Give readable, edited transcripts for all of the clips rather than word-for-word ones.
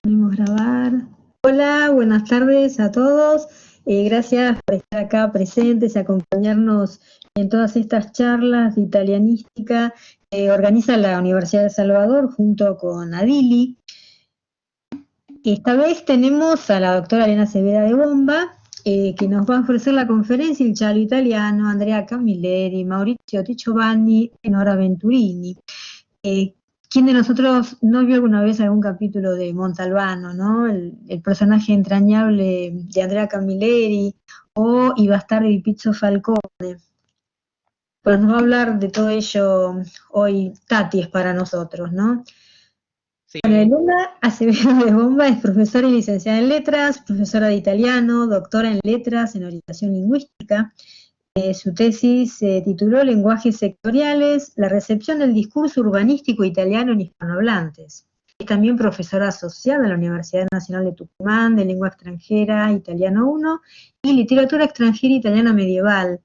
Podemos grabar. Hola, buenas tardes a todos. Gracias por estar acá presentes y acompañarnos en todas estas charlas de italianística que organiza la Universidad de El Salvador junto con Adili. Esta vez tenemos a la doctora Elena Severa de Bomba, que nos va a ofrecer la conferencia Il Giallo Italiano, Andrea Camilleri, Maurizio Di Giovanni y Nora Venturini. ¿Quién de nosotros no vio alguna vez algún capítulo de Montalbano, ¿no? El personaje entrañable de Andrea Camilleri o I bastardi di Pizzo Falcone. Pues nos va a hablar de todo ello hoy Tati es para nosotros, ¿no? Sí. Bueno, Elena Acevedo de Bomba es profesora y licenciada en letras, profesora de italiano, doctora en letras en orientación lingüística. Su tesis se tituló Lenguajes sectoriales, la recepción del discurso urbanístico italiano en hispanohablantes. Es también profesora asociada en la Universidad Nacional de Tucumán de Lengua Extranjera Italiano 1 y Literatura Extranjera Italiana Medieval.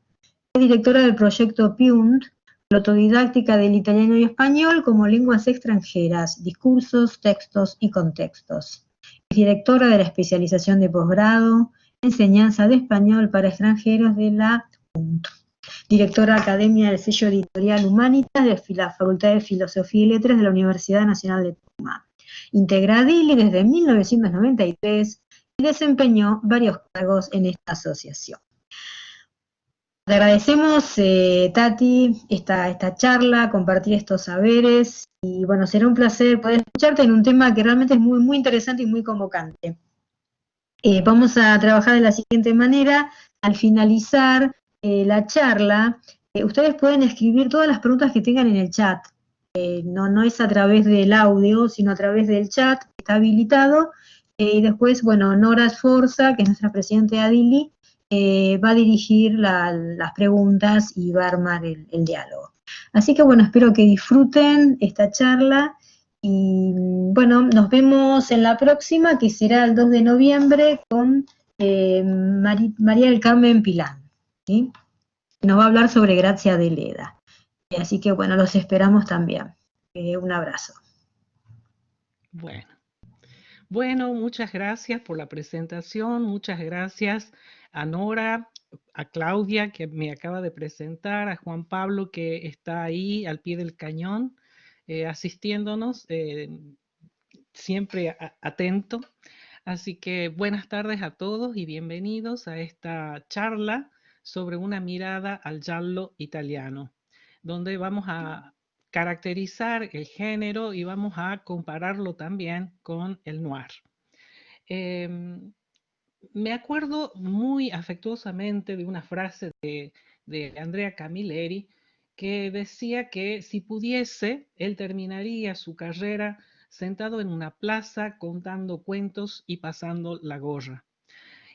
Es directora del proyecto PIUNT, Protodidáctica del Italiano y Español como Lenguas Extranjeras, Discursos, Textos y Contextos. Es directora de la especialización de posgrado, Enseñanza de Español para Extranjeros de la Directora Academia del Sello Editorial Humanitas de la Facultad de Filosofía y Letras de la Universidad Nacional de Tucumán. Integra Adili desde 1993 y desempeñó varios cargos en esta asociación. Te agradecemos, Tati, esta charla, compartir estos saberes y bueno, será un placer poder escucharte en un tema que realmente es muy interesante y muy convocante. Vamos a trabajar de la siguiente manera. Al finalizar la charla, ustedes pueden escribir todas las preguntas que tengan en el chat. No es a través del audio, sino a través del chat, está habilitado. Y después, bueno, Nora Sforza, que es nuestra presidenta de Adili, va a dirigir las preguntas y va a armar el diálogo. Así que bueno, espero que disfruten esta charla. Y bueno, nos vemos en la próxima, que será el 2 de noviembre, con María del Carmen Pilán, ¿sí? Nos va a hablar sobre Grazia Deledda. Así que bueno, los esperamos también. Un abrazo. Bueno, muchas gracias por la presentación, muchas gracias a Nora, a Claudia, que me acaba de presentar, a Juan Pablo, que está ahí al pie del cañón, asistiéndonos, siempre atento. Así que buenas tardes a todos y bienvenidos a esta charla sobre una mirada al giallo italiano, donde vamos a caracterizar el género y vamos a compararlo también con el noir. Me acuerdo muy afectuosamente de una frase de Andrea Camilleri que decía que si pudiese, él terminaría su carrera sentado en una plaza contando cuentos y pasando la gorra.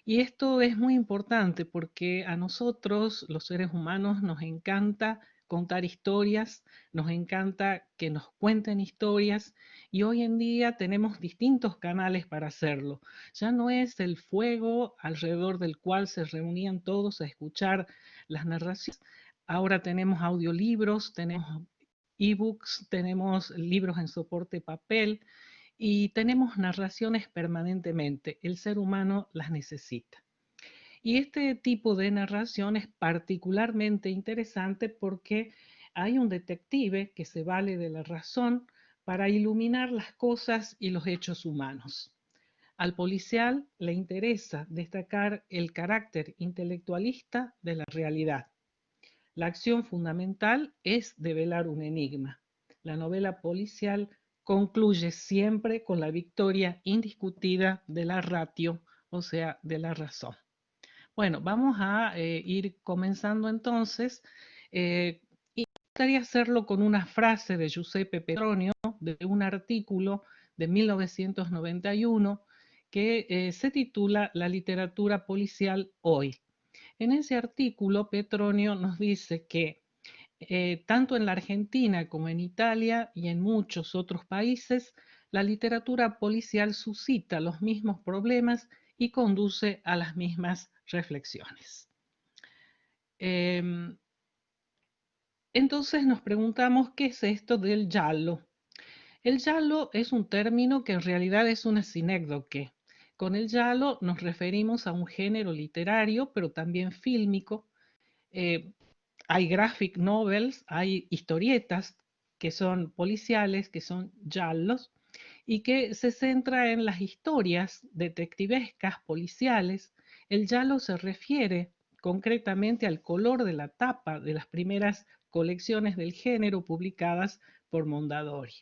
Y esto es muy importante porque a nosotros, los seres humanos, nos encanta contar historias, nos encanta que nos cuenten historias y hoy en día tenemos distintos canales para hacerlo. Ya no es el fuego alrededor del cual se reunían todos a escuchar las narraciones. Ahora tenemos audiolibros, tenemos ebooks, tenemos libros en soporte papel y tenemos narraciones permanentemente. El ser humano las necesita. Y este tipo de narración es particularmente interesante porque hay un detective que se vale de la razón para iluminar las cosas y los hechos humanos. Al policial le interesa destacar el carácter intelectualista de la realidad. La acción fundamental es develar un enigma. La novela policial concluye siempre con la victoria indiscutida de la ratio, o sea, de la razón. Bueno, vamos a ir comenzando entonces. Y me gustaría hacerlo con una frase de Giuseppe Petronio, de un artículo de 1991 que se titula La literatura policial hoy. En ese artículo, Petronio nos dice que tanto en la Argentina como en Italia y en muchos otros países, la literatura policial suscita los mismos problemas y conduce a las mismas reflexiones. Entonces nos preguntamos qué es esto del giallo. El giallo es un término que en realidad es una sinécdoque. Con el giallo nos referimos a un género literario, pero también fílmico. Eh, Hay graphic novels, hay historietas que son policiales, que son giallos, y que se centra en las historias detectivescas, policiales. El giallo se refiere concretamente al color de la tapa de las primeras colecciones del género publicadas por Mondadori.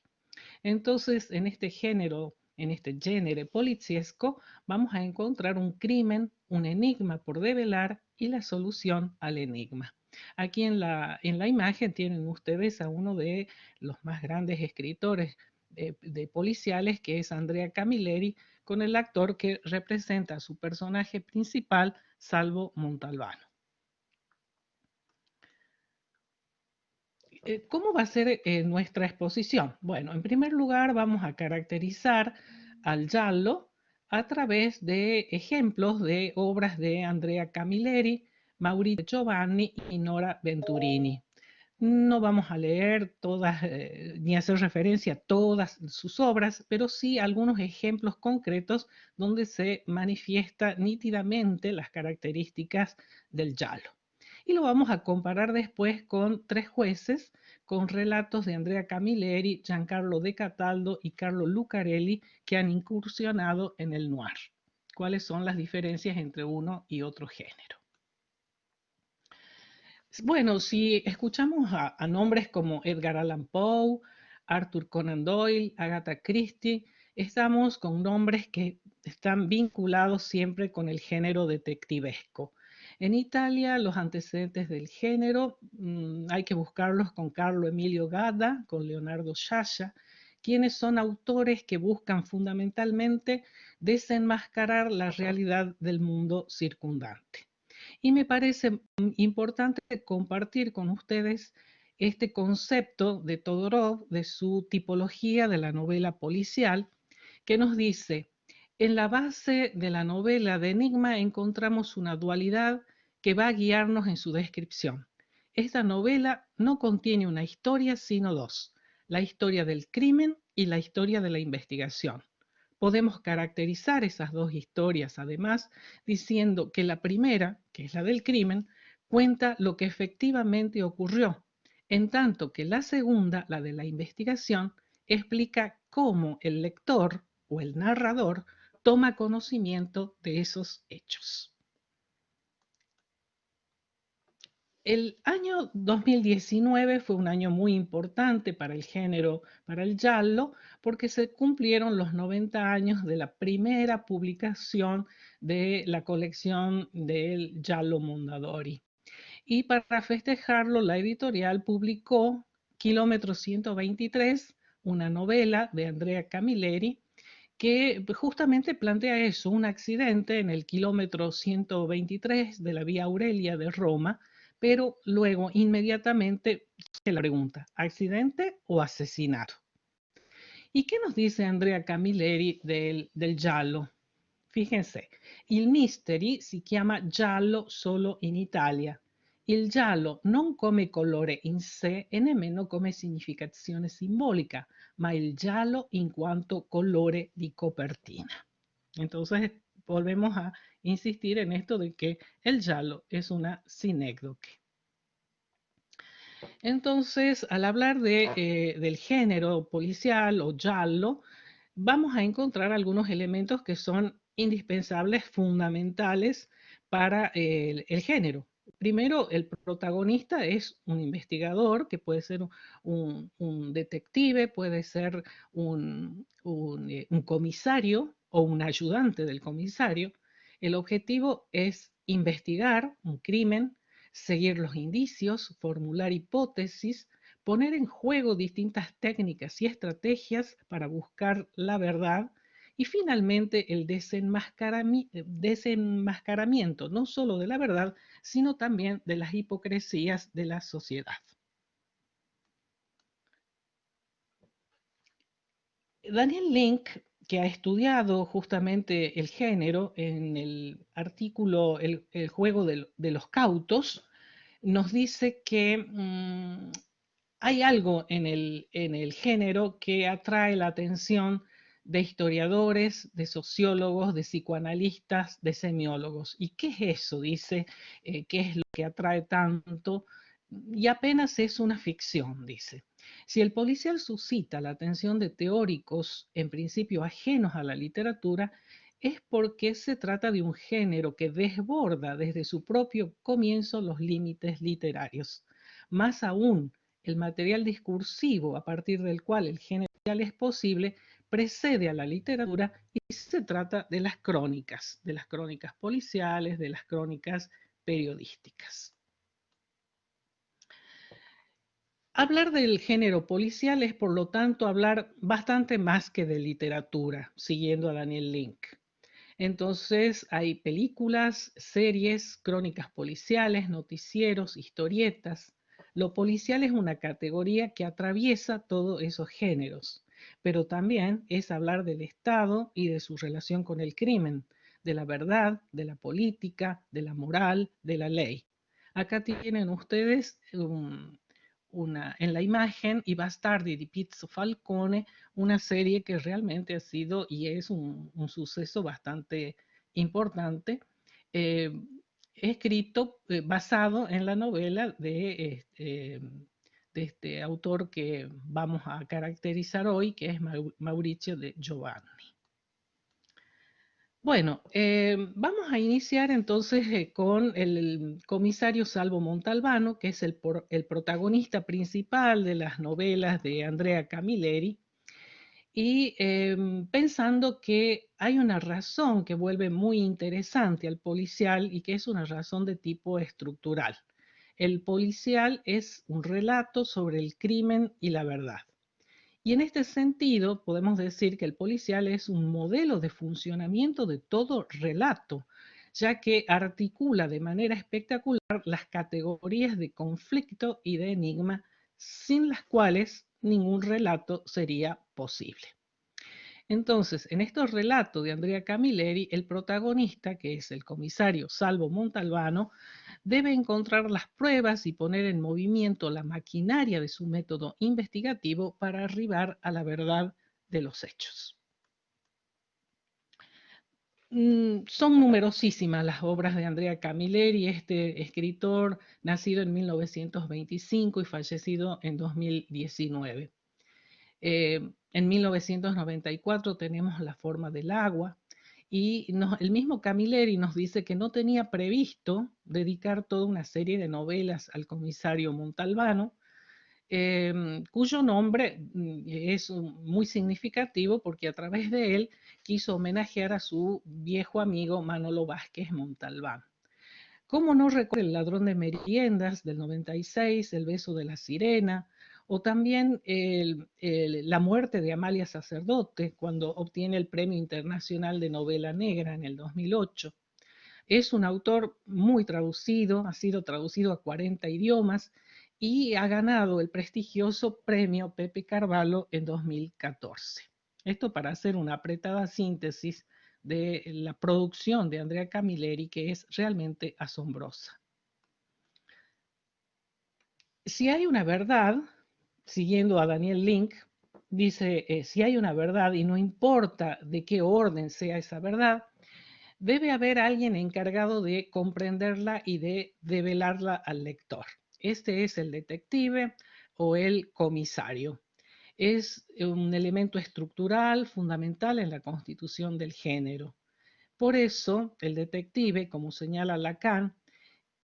Entonces, en este género policiesco, vamos a encontrar un crimen, un enigma por develar y la solución al enigma. Aquí en la imagen tienen ustedes a uno de los más grandes escritores de policiales, que es Andrea Camilleri, con el actor que representa a su personaje principal, Salvo Montalbano. ¿Cómo va a ser nuestra exposición? Bueno, en primer lugar vamos a caracterizar al giallo a través de ejemplos de obras de Andrea Camilleri, Maurizio Giovanni y Nora Venturini. No vamos a leer todas ni hacer referencia a todas sus obras, pero sí algunos ejemplos concretos donde se manifiesta nítidamente las características del giallo. Y lo vamos a comparar después con tres jueces, con relatos de Andrea Camilleri, Giancarlo De Cataldo y Carlo Lucarelli, que han incursionado en el noir. ¿Cuáles son las diferencias entre uno y otro género? Bueno, si escuchamos a nombres como Edgar Allan Poe, Arthur Conan Doyle, Agatha Christie, estamos con nombres que están vinculados siempre con el género detectivesco. En Italia, los antecedentes del género hay que buscarlos con Carlo Emilio Gadda, con Leonardo Sciascia, quienes son autores que buscan fundamentalmente desenmascarar la realidad del mundo circundante. Y me parece importante compartir con ustedes este concepto de Todorov, de su tipología de la novela policial, que nos dice, en la base de la novela de Enigma encontramos una dualidad que va a guiarnos en su descripción. Esta novela no contiene una historia, sino dos, la historia del crimen y la historia de la investigación. Podemos caracterizar esas dos historias, además, diciendo que la primera, que es la del crimen, cuenta lo que efectivamente ocurrió, en tanto que la segunda, la de la investigación, explica cómo el lector o el narrador toma conocimiento de esos hechos. El año 2019 fue un año muy importante para el género, para el giallo, porque se cumplieron los 90 años de la primera publicación de la colección del Giallo Mondadori. Y para festejarlo, la editorial publicó Kilómetro 123, una novela de Andrea Camilleri, que justamente plantea eso, un accidente en el kilómetro 123 de la Vía Aurelia de Roma, pero luego inmediatamente se la pregunta, ¿accidente o asesinato? ¿Y qué nos dice Andrea Camilleri del giallo? Fíjense, il mystery si chiama giallo solo in Italia. Il giallo non come colore in sé e nemmeno come significazione simbolica, ma il giallo in quanto colore di copertina. Entonces volvemos a insistir en esto de que el giallo es una sinécdoque. Entonces, al hablar del género policial o giallo, vamos a encontrar algunos elementos que son indispensables, fundamentales para el género. Primero, el protagonista es un investigador, que puede ser un detective, puede ser un comisario o un ayudante del comisario. El objetivo es investigar un crimen, seguir los indicios, formular hipótesis, poner en juego distintas técnicas y estrategias para buscar la verdad y finalmente el desenmascaramiento no solo de la verdad, sino también de las hipocresías de la sociedad. Daniel Link, que ha estudiado justamente el género en el artículo El juego de los cautos, nos dice que hay algo en el género que atrae la atención de historiadores, de sociólogos, de psicoanalistas, de semiólogos. ¿Y qué es eso? Dice, ¿qué es lo que atrae tanto? Y apenas es una ficción, dice. Si el policial suscita la atención de teóricos, en principio ajenos a la literatura, es porque se trata de un género que desborda desde su propio comienzo los límites literarios. Más aún, el material discursivo a partir del cual el género es posible precede a la literatura y se trata de las crónicas policiales, de las crónicas periodísticas. Hablar del género policial es, por lo tanto, hablar bastante más que de literatura, siguiendo a Daniel Link. Entonces, hay películas, series, crónicas policiales, noticieros, historietas. Lo policial es una categoría que atraviesa todos esos géneros, pero también es hablar del Estado y de su relación con el crimen, de la verdad, de la política, de la moral, de la ley. Acá tienen ustedes en la imagen I Bastardi di Pizzo Falcone, una serie que realmente ha sido y es un suceso bastante importante, eh, escrito, basado en la novela de este autor que vamos a caracterizar hoy, que es Mauricio de Giovanni. Bueno, vamos a iniciar entonces con el comisario Salvo Montalbano, que es el protagonista principal de las novelas de Andrea Camilleri, y pensando que hay una razón que vuelve muy interesante al policial y que es una razón de tipo estructural. El policial es un relato sobre el crimen y la verdad. Y en este sentido, podemos decir que el policial es un modelo de funcionamiento de todo relato, ya que articula de manera espectacular las categorías de conflicto y de enigma, sin las cuales ningún relato sería posible. Entonces, en estos relatos de Andrea Camilleri, el protagonista, que es el comisario Salvo Montalbano, debe encontrar las pruebas y poner en movimiento la maquinaria de su método investigativo para arribar a la verdad de los hechos. Son numerosísimas las obras de Andrea Camilleri, este escritor nacido en 1925 y fallecido en 2019. En 1994 tenemos La forma del agua y el mismo Camilleri nos dice que no tenía previsto dedicar toda una serie de novelas al comisario Montalbano, cuyo nombre es muy significativo porque a través de él quiso homenajear a su viejo amigo Manolo Vázquez Montalbán. ¿Cómo no recuerda El ladrón de meriendas del 96, El beso de la sirena, o también La muerte de Amalia Sacerdote, cuando obtiene el Premio Internacional de Novela Negra en el 2008? Es un autor muy traducido, ha sido traducido a 40 idiomas y ha ganado el prestigioso Premio Pepe Carvalho en 2014. Esto para hacer una apretada síntesis de la producción de Andrea Camilleri, que es realmente asombrosa. Si hay una verdad, siguiendo a Daniel Link, dice, si hay una verdad y no importa de qué orden sea esa verdad, debe haber alguien encargado de comprenderla y de develarla al lector. Este es el detective o el comisario. Es un elemento estructural fundamental en la constitución del género. Por eso, el detective, como señala Lacan,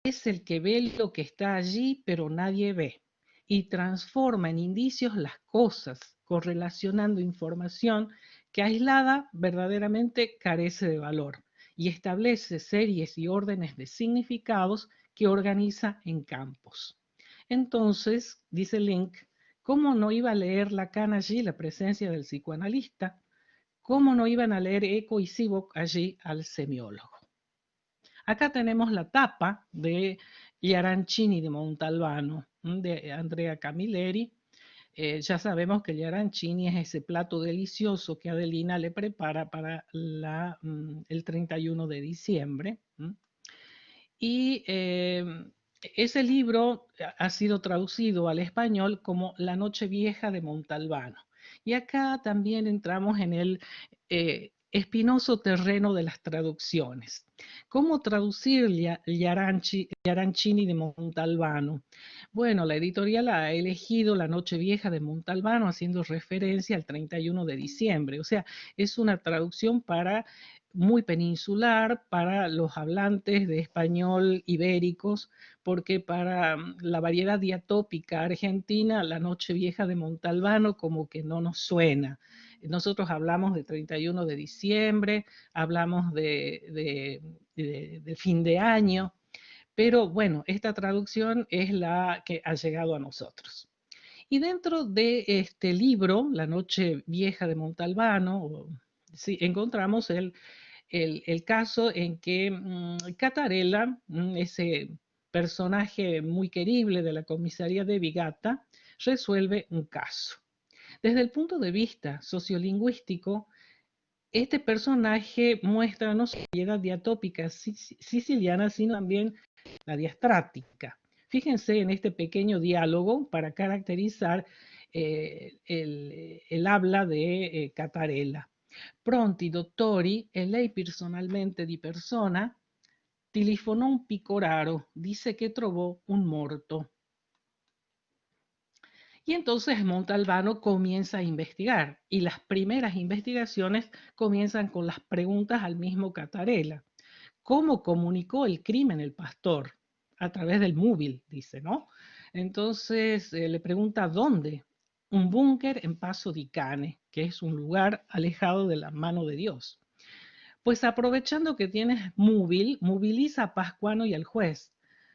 es el que ve lo que está allí, pero nadie ve, y transforma en indicios las cosas, correlacionando información que aislada verdaderamente carece de valor, y establece series y órdenes de significados que organiza en campos. Entonces, dice Link, ¿cómo no iba a leer Lacan allí la presencia del psicoanalista? ¿Cómo no iban a leer Eco y Sivok allí al semiólogo? Acá tenemos la tapa de Gli arancini de Montalbano, de Andrea Camilleri. Ya sabemos que el arancini es ese plato delicioso que Adelina le prepara para el 31 de diciembre. Y ese libro ha sido traducido al español como La Noche Vieja de Montalbano. Y acá también entramos en el espinoso terreno de las traducciones. ¿Cómo traducir Arancini de Montalbano? Bueno, la editorial ha elegido La Noche Vieja de Montalbano haciendo referencia al 31 de diciembre. O sea, es una traducción para muy peninsular para los hablantes de español ibéricos, porque para la variedad diatópica argentina, la Noche Vieja de Montalbano como que no nos suena. Nosotros hablamos de 31 de diciembre, hablamos de fin de año, pero bueno, esta traducción es la que ha llegado a nosotros. Y dentro de este libro, La Noche Vieja de Montalbano, sí, encontramos el caso en que Catarella, ese personaje muy querible de la comisaría de Vigata, resuelve un caso. Desde el punto de vista sociolingüístico, este personaje muestra no solo la variedad diatópica siciliana, sino también la diastrática. Fíjense en este pequeño diálogo para caracterizar el habla de Catarella. Pronti, dottori, e lei personalmente di persona, telefonò un picoraro, dice que trovò un morto. Y entonces Montalbano comienza a investigar y las primeras investigaciones comienzan con las preguntas al mismo Catarella. ¿Cómo comunicó el crimen el pastor? A través del móvil, dice, ¿no? Entonces le pregunta dónde. Un búnker en Paso di Cane, que es un lugar alejado de la mano de Dios. Pues aprovechando que tienes móvil, moviliza a Pascuano y al juez.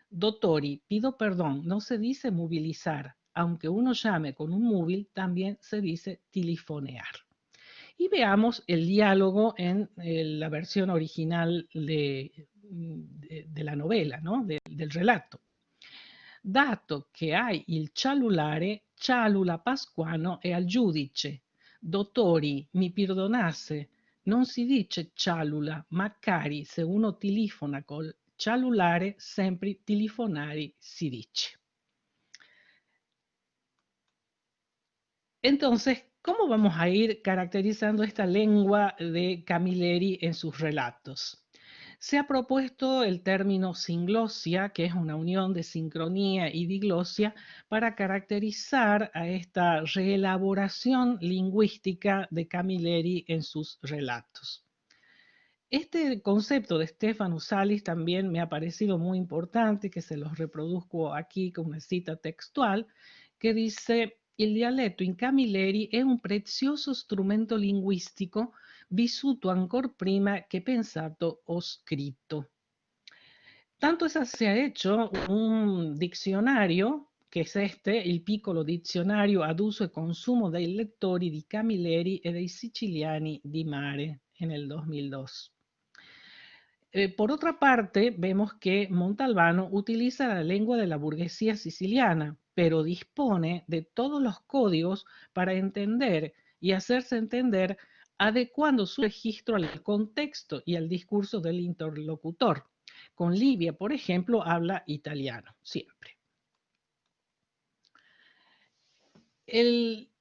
Dottori, pido perdón, no se dice movilizar. Aunque uno llame con un móvil, también se dice telefonear. Y veamos el diálogo en la versión original de la novela, ¿no? Del relato. Dato che hai il cellulare, cialula Pasquano e al giudice. Dottori, mi perdonasse, non si dice cialula, ma cari, se uno telefona col cellulare, sempre telefonari si dice. Entonces, ¿cómo vamos a ir caracterizando esta lengua de Camilleri en sus relatos? Se ha propuesto el término singlosia, que es una unión de sincronía y diglosia, para caracterizar a esta reelaboración lingüística de Camilleri en sus relatos. Este concepto de Stefano Salis también me ha parecido muy importante, que se los reproduzco aquí con una cita textual, que dice: il dialetto in Camilleri è un prezioso strumento linguistico vissuto ancor prima che pensato o scritto. Tanto se ha hecho un diccionario, che es il piccolo dizionario ad uso e consumo dei lettori di Camilleri e dei siciliani di mare en el 2002. Por otra parte, vemos que Montalbano utiliza la lengua de la burguesía siciliana, pero dispone de todos los códigos para entender y hacerse entender, adecuando su registro al contexto y al discurso del interlocutor. Con Livia, por ejemplo, habla italiano, siempre.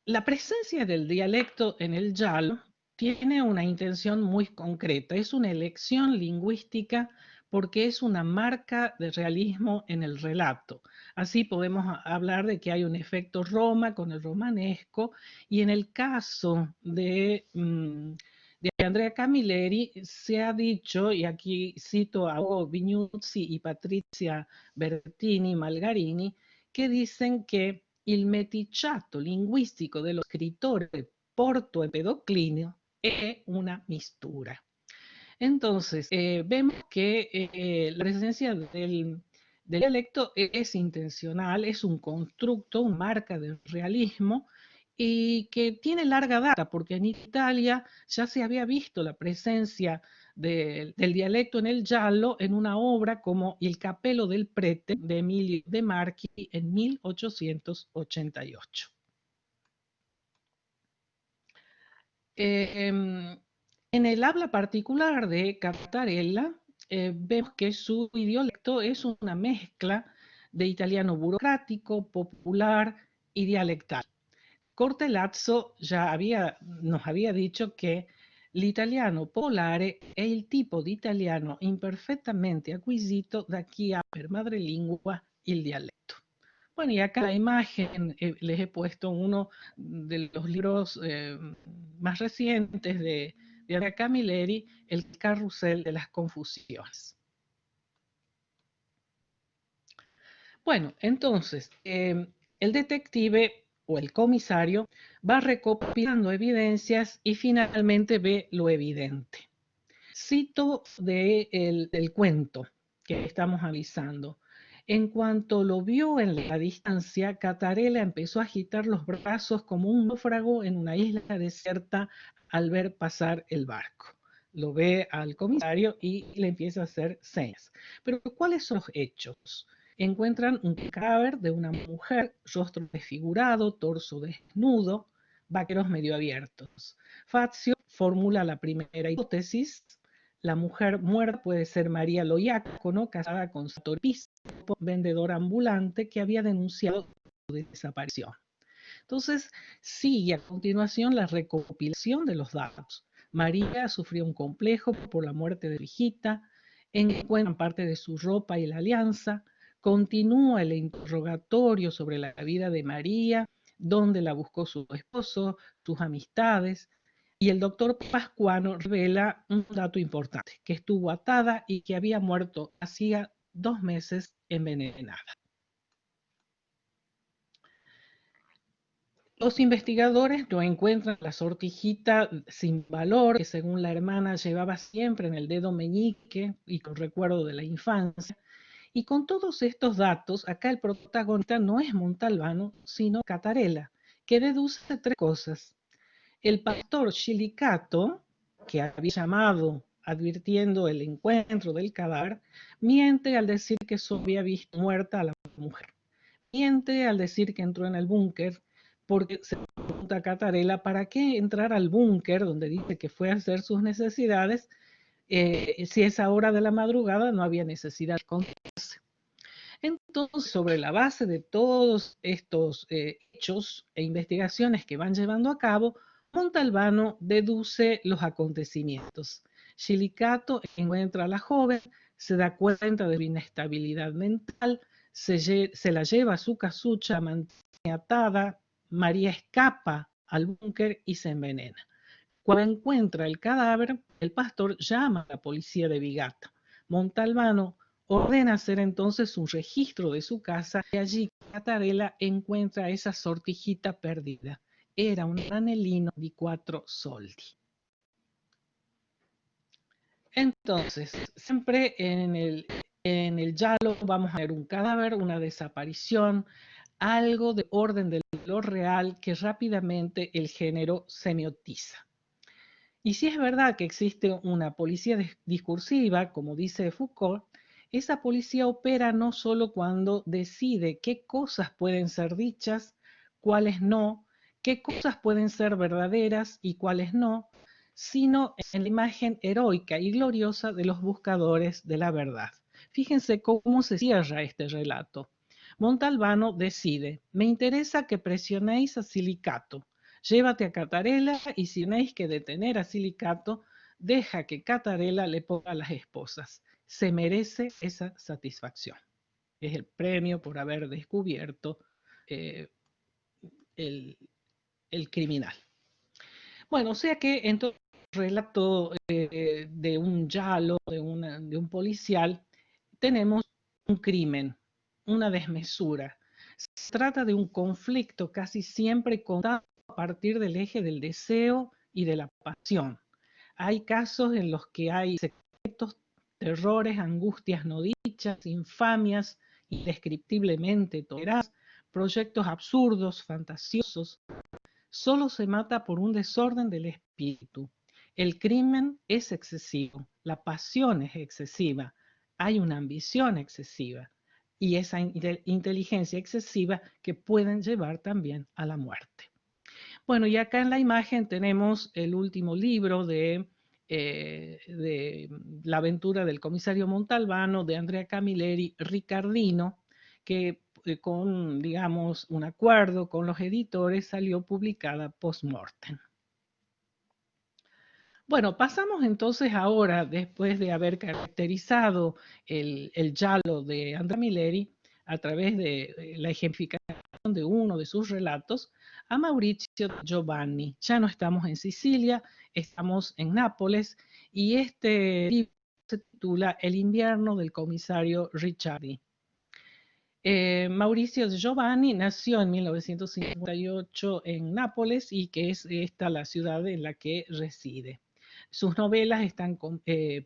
La presencia del dialecto en el giallo tiene una intención muy concreta, es una elección lingüística porque es una marca de realismo en el relato. Así podemos hablar de que hay un efecto Roma con el romanesco, y en el caso de Andrea Camilleri se ha dicho, y aquí cito a Hugo Vignuzzi y Patrizia Bertini Malgarini, que dicen que il meticciato linguistico dello scrittore Porto Empedoclinio è una mistura. Entonces, vemos que la presencia del dialecto es intencional, es un constructo, una marca de realismo, y que tiene larga data, porque en Italia ya se había visto la presencia del dialecto en el giallo en una obra como Il Cappello del Prete de Emilio De Marchi en 1888. En el habla particular de Catarella, vemos que su dialecto es una mezcla de italiano burocrático, popular y dialectal. Cortellazzo nos había dicho che l'italiano polare è il tipo di italiano imperfettamente acquisito da chi ha per madrelingua il dialetto. Bueno, y acá la imagen les he puesto uno de los libros más recientes de Andrea Camilleri, El carrusel de las confusiones. Bueno, entonces, el detective o el comisario va recopilando evidencias y finalmente ve lo evidente. Cito del cuento que estamos avisando. En cuanto lo vio en la distancia, Catarela empezó a agitar los brazos como un náufrago en una isla desierta al ver pasar el barco. Lo ve al comisario y le empieza a hacer señas. Pero ¿cuáles son los hechos? Encuentran un cadáver de una mujer, rostro desfigurado, torso desnudo, vaqueros medio abiertos. Fazio formula la primera hipótesis. La mujer muerta puede ser María Loiacono, casada con Salvatore Piscopo, vendedor ambulante que había denunciado su desaparición. Entonces, sigue a continuación la recopilación de los datos. María sufrió un complejo por la muerte de su hijita, encuentran parte de su ropa y la alianza, continúa el interrogatorio sobre la vida de María, dónde la buscó su esposo, sus amistades, y el doctor Pascuano revela un dato importante, que estuvo atada y que había muerto hacía 2 meses envenenada. Los investigadores no encuentran la sortijita sin valor que según la hermana llevaba siempre en el dedo meñique y con recuerdo de la infancia. Y con todos estos datos, acá el protagonista no es Montalbano, sino Catarela, que deduce 3 cosas. El pastor Chilicato, que había llamado advirtiendo el encuentro del cadáver, miente al decir que solo había visto muerta a la mujer. Miente al decir que entró en el búnker, porque se pregunta a Catarela, ¿para qué entrar al búnker donde dice que fue a hacer sus necesidades si a esa hora de la madrugada no había necesidad de esconderse? Entonces, sobre la base de todos estos hechos e investigaciones que van llevando a cabo, Montalbano deduce los acontecimientos. Chilicato encuentra a la joven, se da cuenta de su inestabilidad mental, se la lleva a su casucha, mantiene atada, María escapa al búnker y se envenena. Cuando encuentra el cadáver, el pastor llama a la policía de Vigata. Montalbano ordena hacer entonces un registro de su casa y allí Catarela encuentra esa sortijita perdida. Era un anelino di 4 soldi. Entonces, siempre en el giallo vamos a ver un cadáver, una desaparición, algo de orden de lo real que rápidamente el género semiotiza. Y si es verdad que existe una policía discursiva, como dice Foucault, esa policía opera no solo cuando decide qué cosas pueden ser dichas, cuáles no, qué cosas pueden ser verdaderas y cuáles no, sino en la imagen heroica y gloriosa de los buscadores de la verdad. Fíjense cómo se cierra este relato. Montalbano decide, me interesa que presionéis a Silicato, llévate a Catarela y si tenéis que detener a Silicato, deja que Catarela le ponga las esposas. Se merece esa satisfacción. Es el premio por haber descubierto eh, el criminal. Bueno, o sea que entonces el relato de un giallo, de un policial, tenemos un crimen, una desmesura. Se trata de un conflicto casi siempre contado a partir del eje del deseo y de la pasión. Hay casos en los que hay secretos, terrores, angustias no dichas, infamias indescriptiblemente toleradas, proyectos absurdos, fantasiosos. Solo se mata por un desorden del espíritu. El crimen es excesivo, la pasión es excesiva, hay una ambición excesiva y esa inteligencia excesiva que pueden llevar también a la muerte. Bueno, y acá en la imagen tenemos el último libro de La aventura del comisario Montalbano de Andrea Camilleri, Ricardino, que con, digamos, un acuerdo con los editores salió publicada post-mortem. Bueno, pasamos entonces ahora, después de haber caracterizado el giallo de Andrea Camilleri a través de la ejemplificación de uno de sus relatos, a Maurizio Giovanni. Ya no estamos en Sicilia, estamos en Nápoles, y este libro se titula El invierno del comisario Ricciardi. Maurizio Giovanni nació en 1958 en Nápoles, y que es esta la ciudad en la que reside. Sus novelas están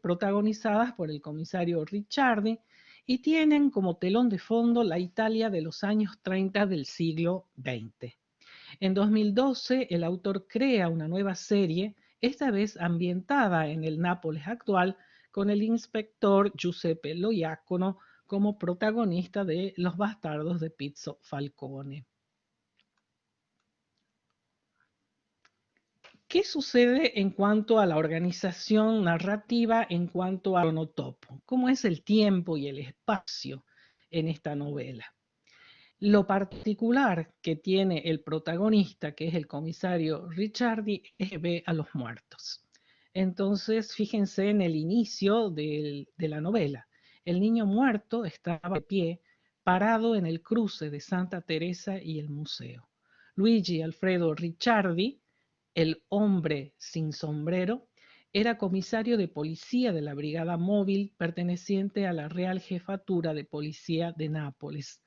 protagonizadas por el comisario Ricciardi y tienen como telón de fondo la Italia de los años 30 del siglo XX. En 2012, el autor crea una nueva serie, esta vez ambientada en el Nápoles actual, con el inspector Giuseppe Lo Iacono como protagonista de Los bastardos de Pizzo Falcone. ¿Qué sucede en cuanto a la organización narrativa, en cuanto al cronotopo? ¿Cómo es el tiempo y el espacio en esta novela? Lo particular que tiene el protagonista, que es el comisario Ricciardi, es que ve a los muertos. Entonces, fíjense en el inicio de la novela. El niño muerto estaba de pie, parado en el cruce de Santa Teresa y el museo. Luigi Alfredo Ricciardi, el hombre sin sombrero, era comisario de policía de la Brigada Móvil perteneciente a la Real Jefatura de Policía de Nápoles.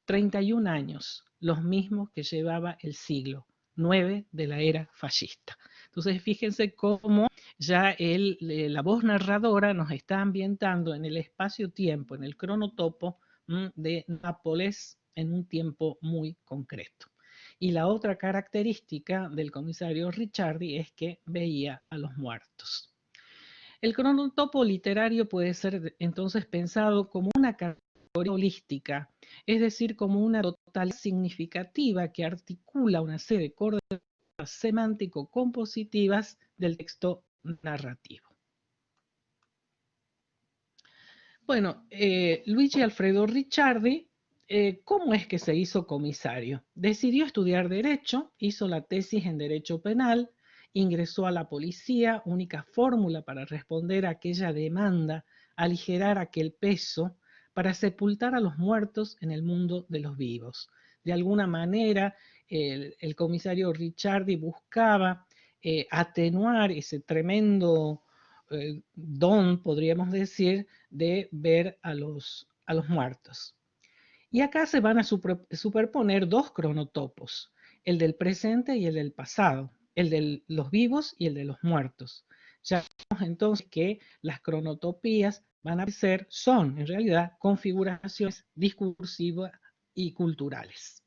31 años, los mismos que llevaba el siglo IX de la era fascista. Entonces, fíjense cómo ya la voz narradora nos está ambientando en el espacio-tiempo, en el cronotopo de Nápoles en un tiempo muy concreto. Y la otra característica del comisario Ricciardi es que veía a los muertos. El cronotopo literario puede ser entonces pensado como una categoría holística, es decir, como una totalidad significativa que articula una serie de coordenadas semántico-compositivas del texto narrativo. Bueno, Luigi Alfredo Ricciardi, ¿cómo es que se hizo comisario? Decidió estudiar Derecho, hizo la tesis en Derecho Penal, ingresó a la policía, única fórmula para responder a aquella demanda, aligerar aquel peso, para sepultar a los muertos en el mundo de los vivos. De alguna manera, el comisario Ricciardi buscaba atenuar ese tremendo don, podríamos decir, de ver a los muertos. Y acá se van a superponer dos cronotopos, el del presente y el del pasado, el de los vivos y el de los muertos. Ya vemos entonces que las cronotopías van a ser, son en realidad configuraciones discursivas y culturales.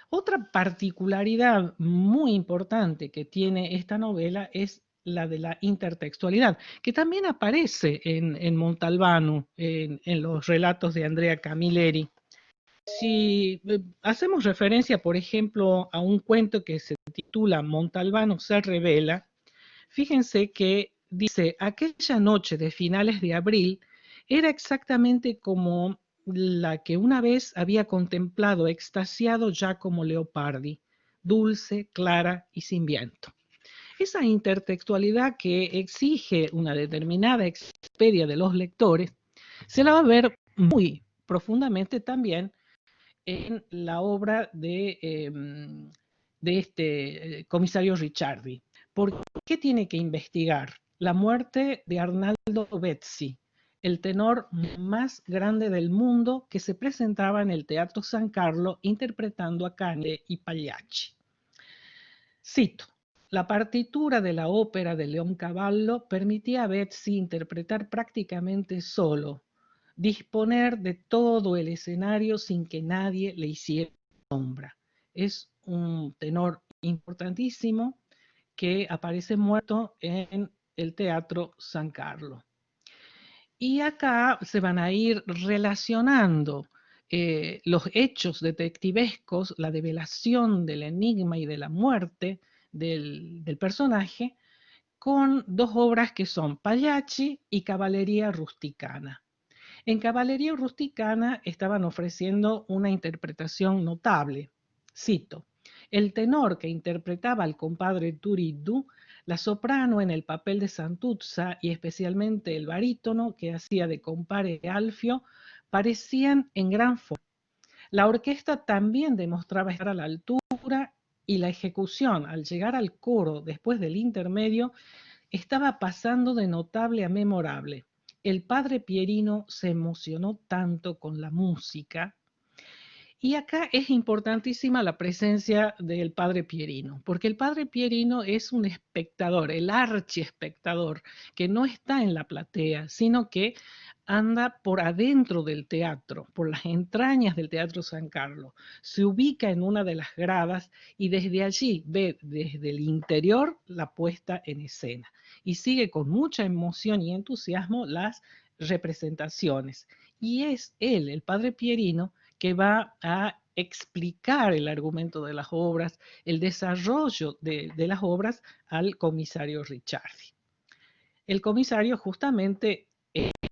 Otra particularidad muy importante que tiene esta novela es la de la intertextualidad, que también aparece en Montalbano, en los relatos de Andrea Camilleri. Si hacemos referencia, por ejemplo, a un cuento que se titula Montalbano se revela, fíjense que dice, aquella noche de finales de abril era exactamente como la que una vez había contemplado extasiado Giacomo Leopardi, dulce, clara y sin viento. Esa intertextualidad que exige una determinada experiencia de los lectores, se la va a ver muy profundamente también en la obra de este comisario Ricciardi. ¿Por qué tiene que investigar la muerte de Arnaldo Bezzi, el tenor más grande del mundo que se presentaba en el Teatro San Carlo interpretando a Cane y Pagliacci? Cito, la partitura de la ópera de Leoncavallo permitía a Bezzi interpretar prácticamente solo, disponer de todo el escenario sin que nadie le hiciera sombra. Es un tenor importantísimo que aparece muerto en el Teatro San Carlo. Y acá se van a ir relacionando los hechos detectivescos, la develación del enigma y de la muerte del personaje, con dos obras que son Pagliacci y Caballería Rusticana. En Caballería Rusticana estaban ofreciendo una interpretación notable. Cito: el tenor que interpretaba al compadre Turiddu, la soprano en el papel de Santuzza y especialmente el barítono que hacía de compare Alfio, parecían en gran forma. La orquesta también demostraba estar a la altura y la ejecución, al llegar al coro después del intermedio, estaba pasando de notable a memorable. El padre Pierino se emocionó tanto con la música. Y acá es importantísima la presencia del padre Pierino, porque el padre Pierino es un espectador, el archiespectador, que no está en la platea, sino que anda por adentro del teatro, por las entrañas del Teatro San Carlos. Se ubica en una de las gradas y desde allí ve desde el interior la puesta en escena y sigue con mucha emoción y entusiasmo las representaciones. Y es él, el padre Pierino, que va a explicar el argumento de las obras, el desarrollo de las obras al comisario Ricciardi. El comisario justamente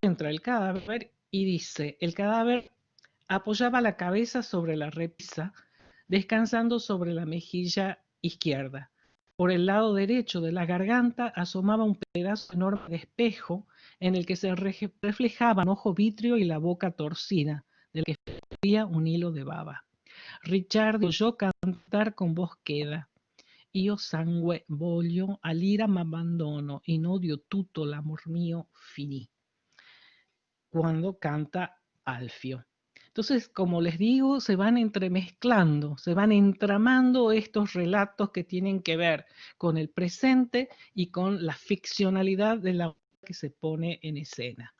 entra el cadáver y dice: el cadáver apoyaba la cabeza sobre la repisa, descansando sobre la mejilla izquierda. Por el lado derecho de la garganta asomaba un pedazo enorme de espejo en el que se reflejaban un ojo vitrio y la boca torcida, del que fluía un hilo de baba. Ricciardi oyó cantar con voz queda: io sangue voglio, all'ira m'abbandono, in odio tutto l'amor mio finì. Cuando canta Alfio. Entonces, como les digo, se van entremezclando, se van entramando estos relatos que tienen que ver con el presente y con la ficcionalidad de la que se pone en escena.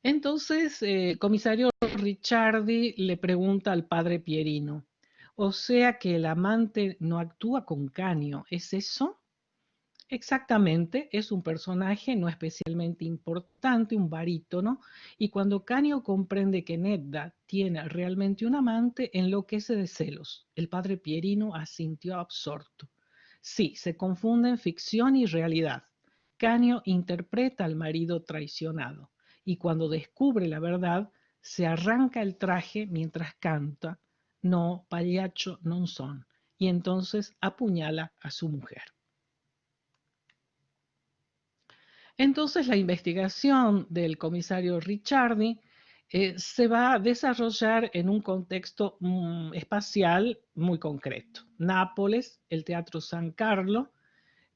Entonces, el comisario Ricciardi le pregunta al padre Pierino: o sea que el amante no actúa con Canio, ¿es eso? Exactamente, es un personaje no especialmente importante, un barítono, y cuando Canio comprende que Nedda tiene realmente un amante, enloquece de celos. El padre Pierino asintió absorto. Sí, se confunden ficción y realidad. Canio interpreta al marido traicionado, y cuando descubre la verdad, se arranca el traje mientras canta No, pagliaccio non son, y entonces apuñala a su mujer. Entonces la investigación del comisario Ricciardi se va a desarrollar en un contexto espacial muy concreto. Nápoles, el Teatro San Carlo,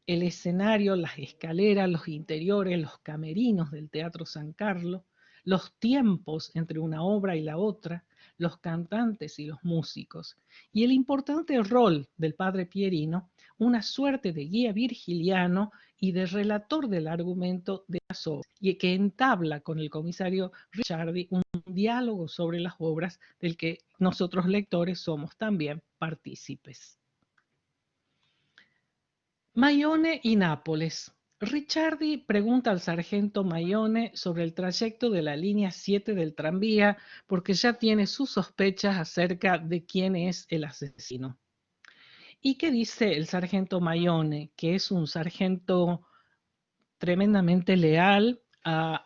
el escenario, las escaleras, los interiores, los camerinos del Teatro San Carlo, los tiempos entre una obra y la otra, los cantantes y los músicos, y el importante rol del padre Pierino, una suerte de guía virgiliano y de relator del argumento de las obras, y que entabla con el comisario Ricciardi un diálogo sobre las obras del que nosotros lectores somos también partícipes. Maione y Nápoles. Ricciardi pregunta al sargento Maione sobre el trayecto de la línea 7 del tranvía porque ya tiene sus sospechas acerca de quién es el asesino. ¿Y qué dice el sargento Maione? Que es un sargento tremendamente leal a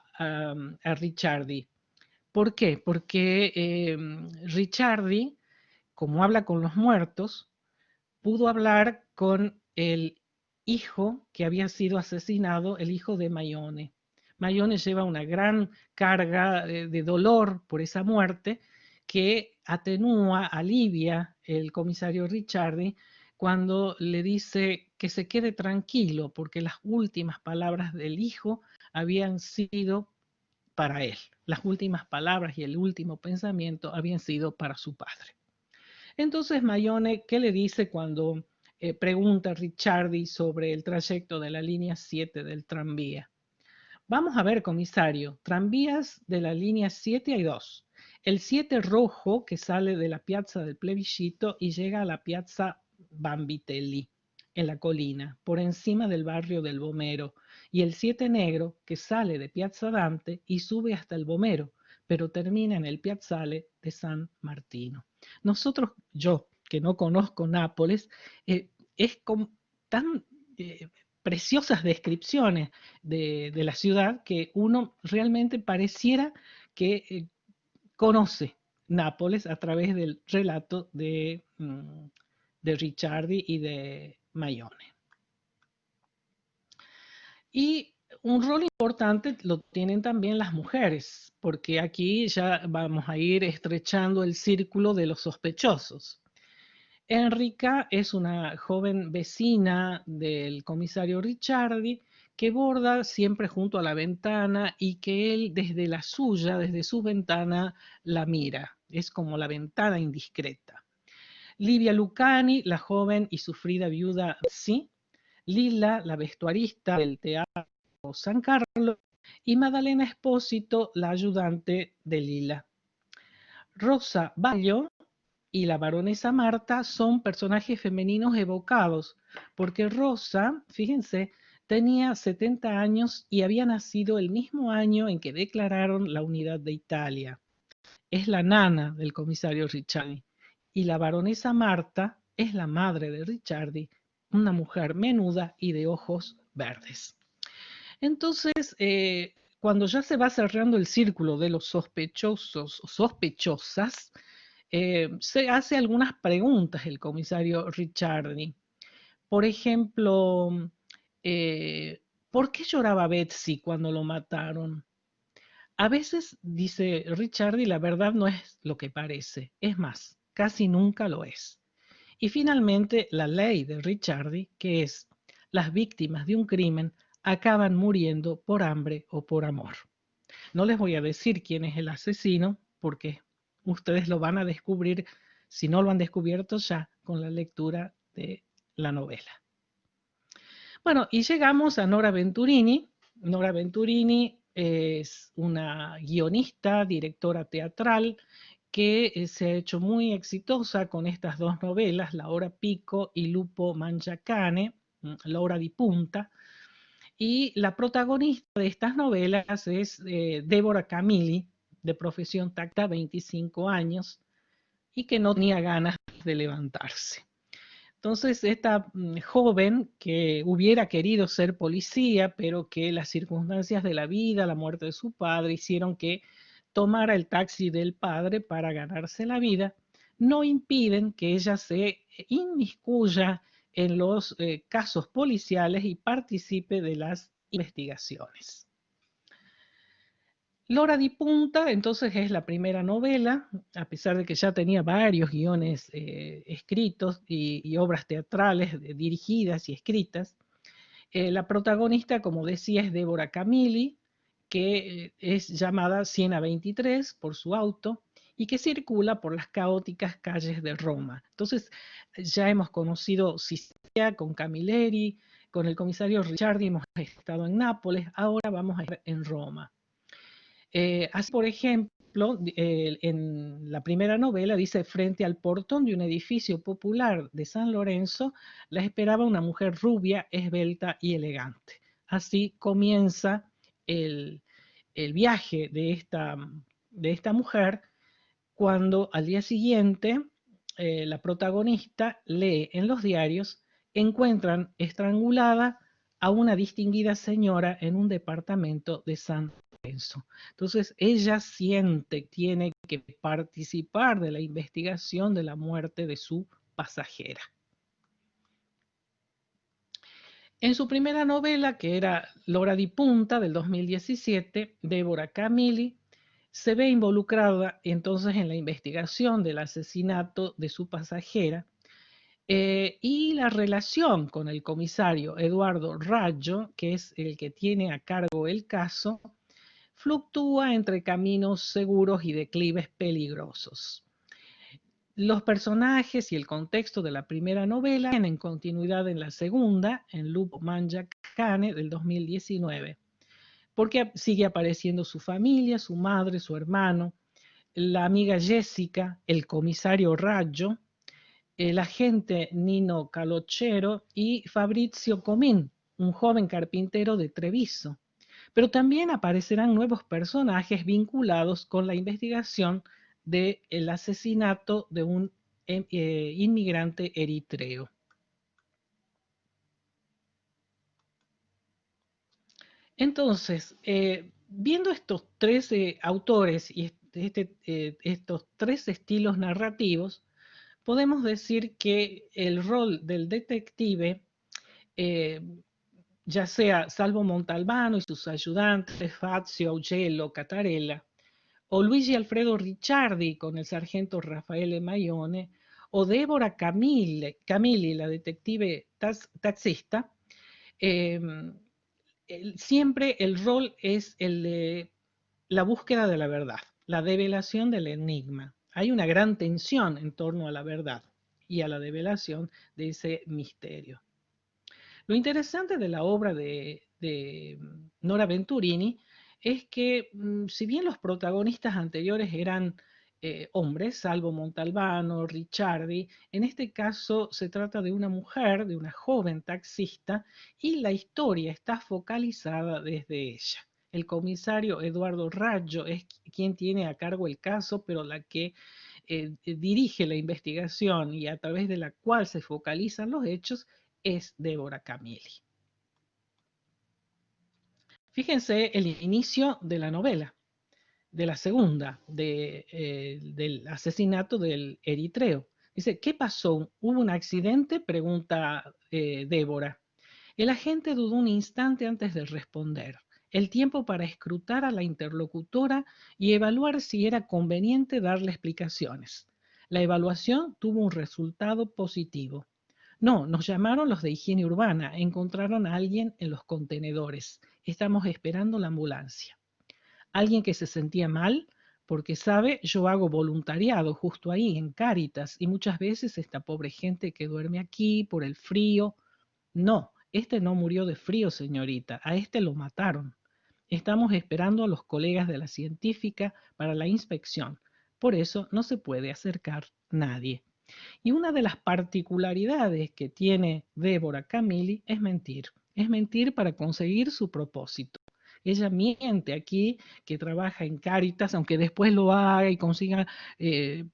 Ricciardi. ¿Por qué? Porque Ricciardi, como habla con los muertos, pudo hablar con el hijo que había sido asesinado, el hijo de Maione. Maione lleva una gran carga de dolor por esa muerte que atenúa, alivia el comisario Ricciardi cuando le dice que se quede tranquilo porque las últimas palabras del hijo habían sido para él. Las últimas palabras y el último pensamiento habían sido para su padre. Entonces Maione, ¿qué le dice cuando pregunta a Ricciardi sobre el trayecto de la línea 7 del tranvía? Vamos a ver, comisario, tranvías de la línea 7 hay dos. El 7 rojo que sale de la piazza del Plebiscito y llega a la piazza Vanvitelli, en la colina, por encima del barrio del Vomero. Y el 7 negro que sale de Piazza Dante y sube hasta el Vomero, pero termina en el piazzale de San Martino. Nosotros, yo que no conozco Nápoles, es tan preciosas descripciones de la ciudad que uno realmente pareciera que conoce Nápoles a través del relato de Ricciardi y de Maione. Y un rol importante lo tienen también las mujeres, porque aquí ya vamos a ir estrechando el círculo de los sospechosos. Enrica es una joven vecina del comisario Ricciardi que borda siempre junto a la ventana y que él desde la suya, desde su ventana, la mira. Es como la ventana indiscreta. Livia Lucani, la joven y sufrida viuda, sí. Lila, la vestuarista del Teatro San Carlos, y Madalena Espósito, la ayudante de Lila. Rosa Baglio y la baronesa Marta son personajes femeninos evocados, porque Rosa, fíjense, tenía 70 años y había nacido el mismo año en que declararon la unidad de Italia. Es la nana del comisario Ricciardi. Y la baronesa Marta es la madre de Ricciardi, una mujer menuda y de ojos verdes. Entonces, cuando ya se va cerrando el círculo de los sospechosos o sospechosas, se hace algunas preguntas el comisario Ricciardi. Por ejemplo, eh, ¿por qué lloraba Betsy cuando lo mataron? A veces, dice Ricciardi, la verdad no es lo que parece. Es más, casi nunca lo es. Y finalmente, la ley de Ricciardi, que es las víctimas de un crimen acaban muriendo por hambre o por amor. No les voy a decir quién es el asesino, porque ustedes lo van a descubrir, si no lo han descubierto ya, con la lectura de la novela. Bueno, y llegamos a Nora Venturini. Nora Venturini es una guionista, directora teatral, que se ha hecho muy exitosa con estas dos novelas, La Hora Pico y Lupo Mangiacane, La Hora di Punta. Y la protagonista de estas novelas es Débora Camilli, de profesión tacta, 25 años, y que no tenía ganas de levantarse. Entonces, esta joven que hubiera querido ser policía, pero que las circunstancias de la vida, la muerte de su padre, hicieron que tomara el taxi del padre para ganarse la vida, no impiden que ella se inmiscuya en los casos policiales y participe de las investigaciones. L'Hora di Punta, entonces, es la primera novela, a pesar de que ya tenía varios guiones escritos y obras teatrales dirigidas y escritas. La protagonista, como decía, es Débora Camilli, que es llamada Siena 23 por su auto y que circula por las caóticas calles de Roma. Entonces, ya hemos conocido Sicilia con Camilleri, con el comisario Ricciardi hemos estado en Nápoles, ahora vamos a estar en Roma. Así, por ejemplo, en la primera novela dice, frente al portón de un edificio popular de San Lorenzo, la esperaba una mujer rubia, esbelta y elegante. Así comienza el viaje de esta mujer cuando al día siguiente la protagonista lee en los diarios, encuentran estrangulada a una distinguida señora en un departamento de San Lorenzo. Entonces ella siente que tiene que participar de la investigación de la muerte de su pasajera. En su primera novela, que era L'Hora di Punta, del 2017, Débora Camilli se ve involucrada entonces en la investigación del asesinato de su pasajera y la relación con el comisario Eduardo Raggio, que es el que tiene a cargo el caso, fluctúa entre caminos seguros y declives peligrosos. Los personajes y el contexto de la primera novela tienen continuidad en la segunda, en Lupo Mangiacane, del 2019, porque sigue apareciendo su familia, su madre, su hermano, la amiga Jessica, el comisario Raggio, el agente Nino Calocero y Fabrizio Comín, un joven carpintero de Treviso. Pero también aparecerán nuevos personajes vinculados con la investigación del asesinato de un inmigrante eritreo. Entonces, viendo estos tres autores y estos tres estilos narrativos, podemos decir que el rol del detective, eh, ya sea Salvo Montalbano y sus ayudantes, Fazio, Augello, Catarella, o Luigi Alfredo Ricciardi con el sargento Raffaele Maione, o Débora Camilli, la detective taxista, eh, siempre el rol es el de la búsqueda de la verdad, la develación del enigma. Hay una gran tensión en torno a la verdad y a la develación de ese misterio. Lo interesante de la obra de Nora Venturini es que, si bien los protagonistas anteriores eran hombres, salvo Montalbano, Ricciardi, en este caso se trata de una mujer, de una joven taxista, y la historia está focalizada desde ella. El comisario Eduardo Raggio es quien tiene a cargo el caso, pero la que dirige la investigación y a través de la cual se focalizan los hechos es Débora Camilli. Fíjense el inicio de la novela, de la segunda, del asesinato del eritreo. Dice, ¿qué pasó? ¿Hubo un accidente? Pregunta Débora. El agente dudó un instante antes de responder, el tiempo para escrutar a la interlocutora y evaluar si era conveniente darle explicaciones. La evaluación tuvo un resultado positivo. No, nos llamaron los de higiene urbana, encontraron a alguien en los contenedores. Estamos esperando la ambulancia. Alguien que se sentía mal, porque sabe, yo hago voluntariado justo ahí, en Cáritas, y muchas veces esta pobre gente que duerme aquí por el frío. No, este no murió de frío, señorita, a este lo mataron. Estamos esperando a los colegas de la científica para la inspección. Por eso no se puede acercar nadie. Y una de las particularidades que tiene Débora Camilli es mentir para conseguir su propósito. Ella miente aquí que trabaja en Cáritas, aunque después lo haga y consiga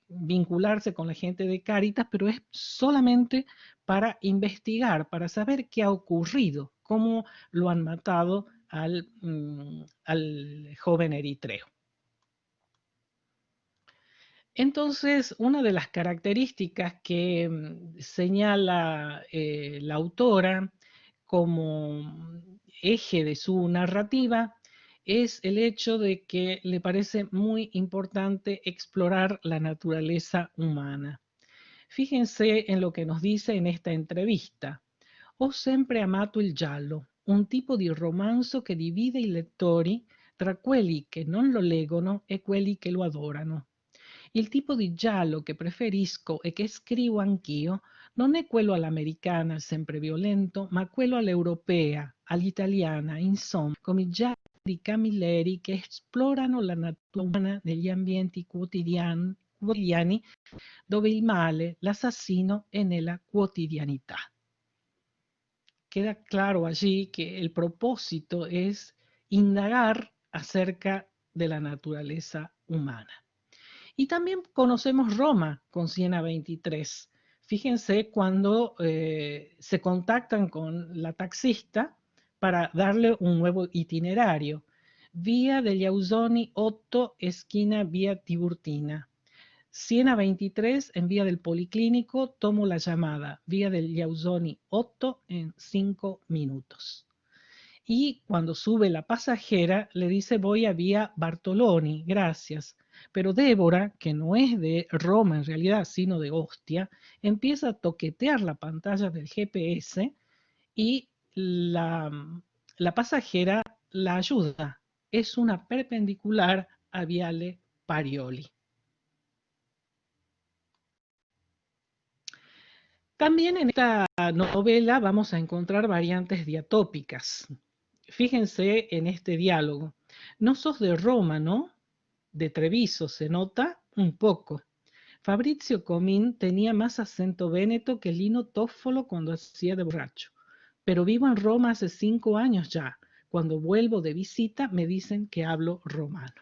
vincularse con la gente de Cáritas, pero es solamente para investigar, para saber qué ha ocurrido, cómo lo han matado al joven eritreo. Entonces, una de las características que señala la autora como eje de su narrativa es el hecho de que le parece muy importante explorar la naturaleza humana. Fíjense en lo que nos dice en esta entrevista. Ho sempre amato il giallo, un tipo di romanzo che divide i lettori tra quelli che non lo leggono e quelli che lo adorano. Il tipo di giallo che preferisco e che scrivo anch'io non è quello all'americana, sempre violento, ma quello all'europea, all'italiana, insomma, come i gialli di Camilleri che esplorano la natura umana negli ambienti quotidiani dove il male, l'assassino è nella quotidianità. Queda claro allí que el propósito es indagar acerca de la naturaleza humana. Y también conocemos Roma con Siena 23. Fíjense cuando se contactan con la taxista para darle un nuevo itinerario. Vía degli Ausoni 8, esquina vía Tiburtina. Siena 23, en vía del Policlínico, tomo la llamada. Vía del Ausoni 8 en 5 minutos. Y cuando sube la pasajera, le dice voy a vía Bartoloni, gracias. Pero Débora, que no es de Roma en realidad, sino de Ostia, empieza a toquetear la pantalla del GPS y la pasajera la ayuda. Es una perpendicular a Viale Parioli. También en esta novela vamos a encontrar variantes diatópicas. Fíjense en este diálogo. No sos de Roma, ¿no? De Treviso, ¿se nota? Un poco. Fabrizio Comín tenía más acento véneto que Lino Toffolo cuando hacía de borracho. Pero vivo en Roma hace 5 años ya. Cuando vuelvo de visita me dicen que hablo romano.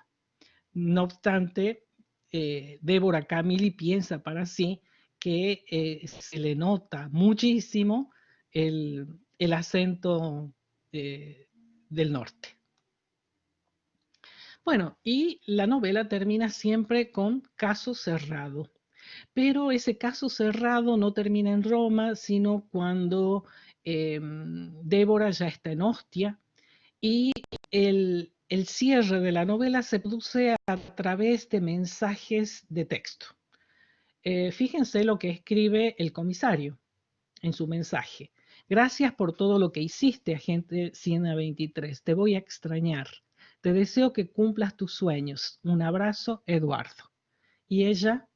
No obstante, Débora Camilli piensa para sí que se le nota muchísimo el acento del norte. Bueno, y la novela termina siempre con caso cerrado. Pero ese caso cerrado no termina en Roma, sino cuando Débora ya está en Ostia y el cierre de la novela se produce a través de mensajes de texto. Fíjense lo que escribe el comisario en su mensaje. Gracias por todo lo que hiciste, agente Siena 23. Te voy a extrañar. Te deseo que cumplas tus sueños. Un abrazo, Eduardo. Y ella,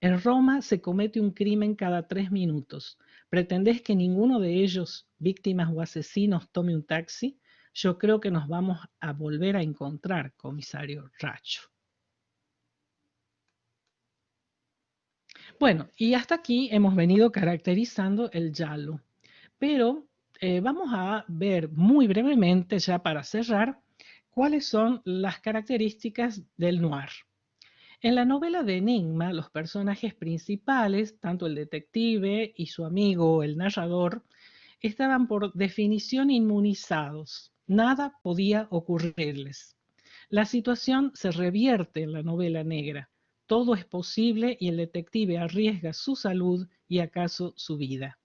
en Roma se comete un crimen cada 3 minutos. ¿Pretendés que ninguno de ellos, víctimas o asesinos, tome un taxi? Yo creo que nos vamos a volver a encontrar, comisario Racho. Bueno, y hasta aquí hemos venido caracterizando el giallo. Pero vamos a ver muy brevemente, ya para cerrar, cuáles son las características del noir. En la novela de Enigma, los personajes principales, tanto el detective y su amigo, el narrador, estaban por definición inmunizados. Nada podía ocurrirles. La situación se revierte en la novela negra. Todo es posible y el detective arriesga su salud y acaso su vida.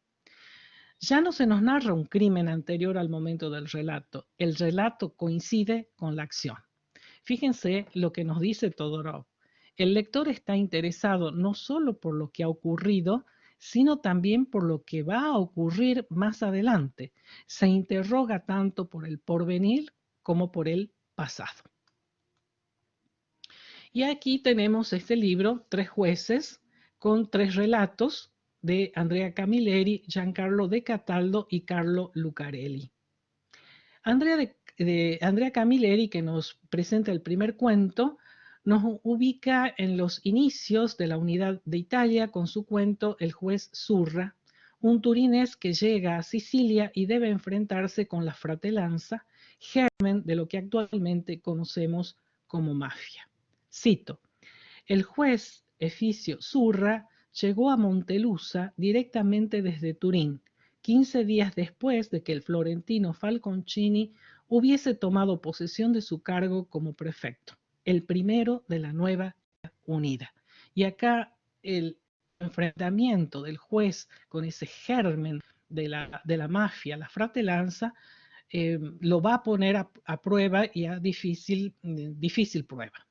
Ya no se nos narra un crimen anterior al momento del relato. El relato coincide con la acción. Fíjense lo que nos dice Todorov. El lector está interesado no solo por lo que ha ocurrido, sino también por lo que va a ocurrir más adelante. Se interroga tanto por el porvenir como por el pasado. Y aquí tenemos este libro, Tres jueces, con 3 relatos de Andrea Camilleri, Giancarlo De Cataldo y Carlo Lucarelli. Andrea Camilleri, que nos presenta el primer cuento, nos ubica en los inicios de la Unidad de Italia con su cuento El juez Zurra, un turinés que llega a Sicilia y debe enfrentarse con la fratelanza, germen de lo que actualmente conocemos como mafia. Cito: el juez Eficio Zurra llegó a Montelusa directamente desde Turín, 15 días después de que el florentino Falconcini hubiese tomado posesión de su cargo como prefecto, el primero de la nueva unida. Y acá el enfrentamiento del juez con ese germen de la mafia, la fratelanza, lo va a poner a prueba y a difícil prueba.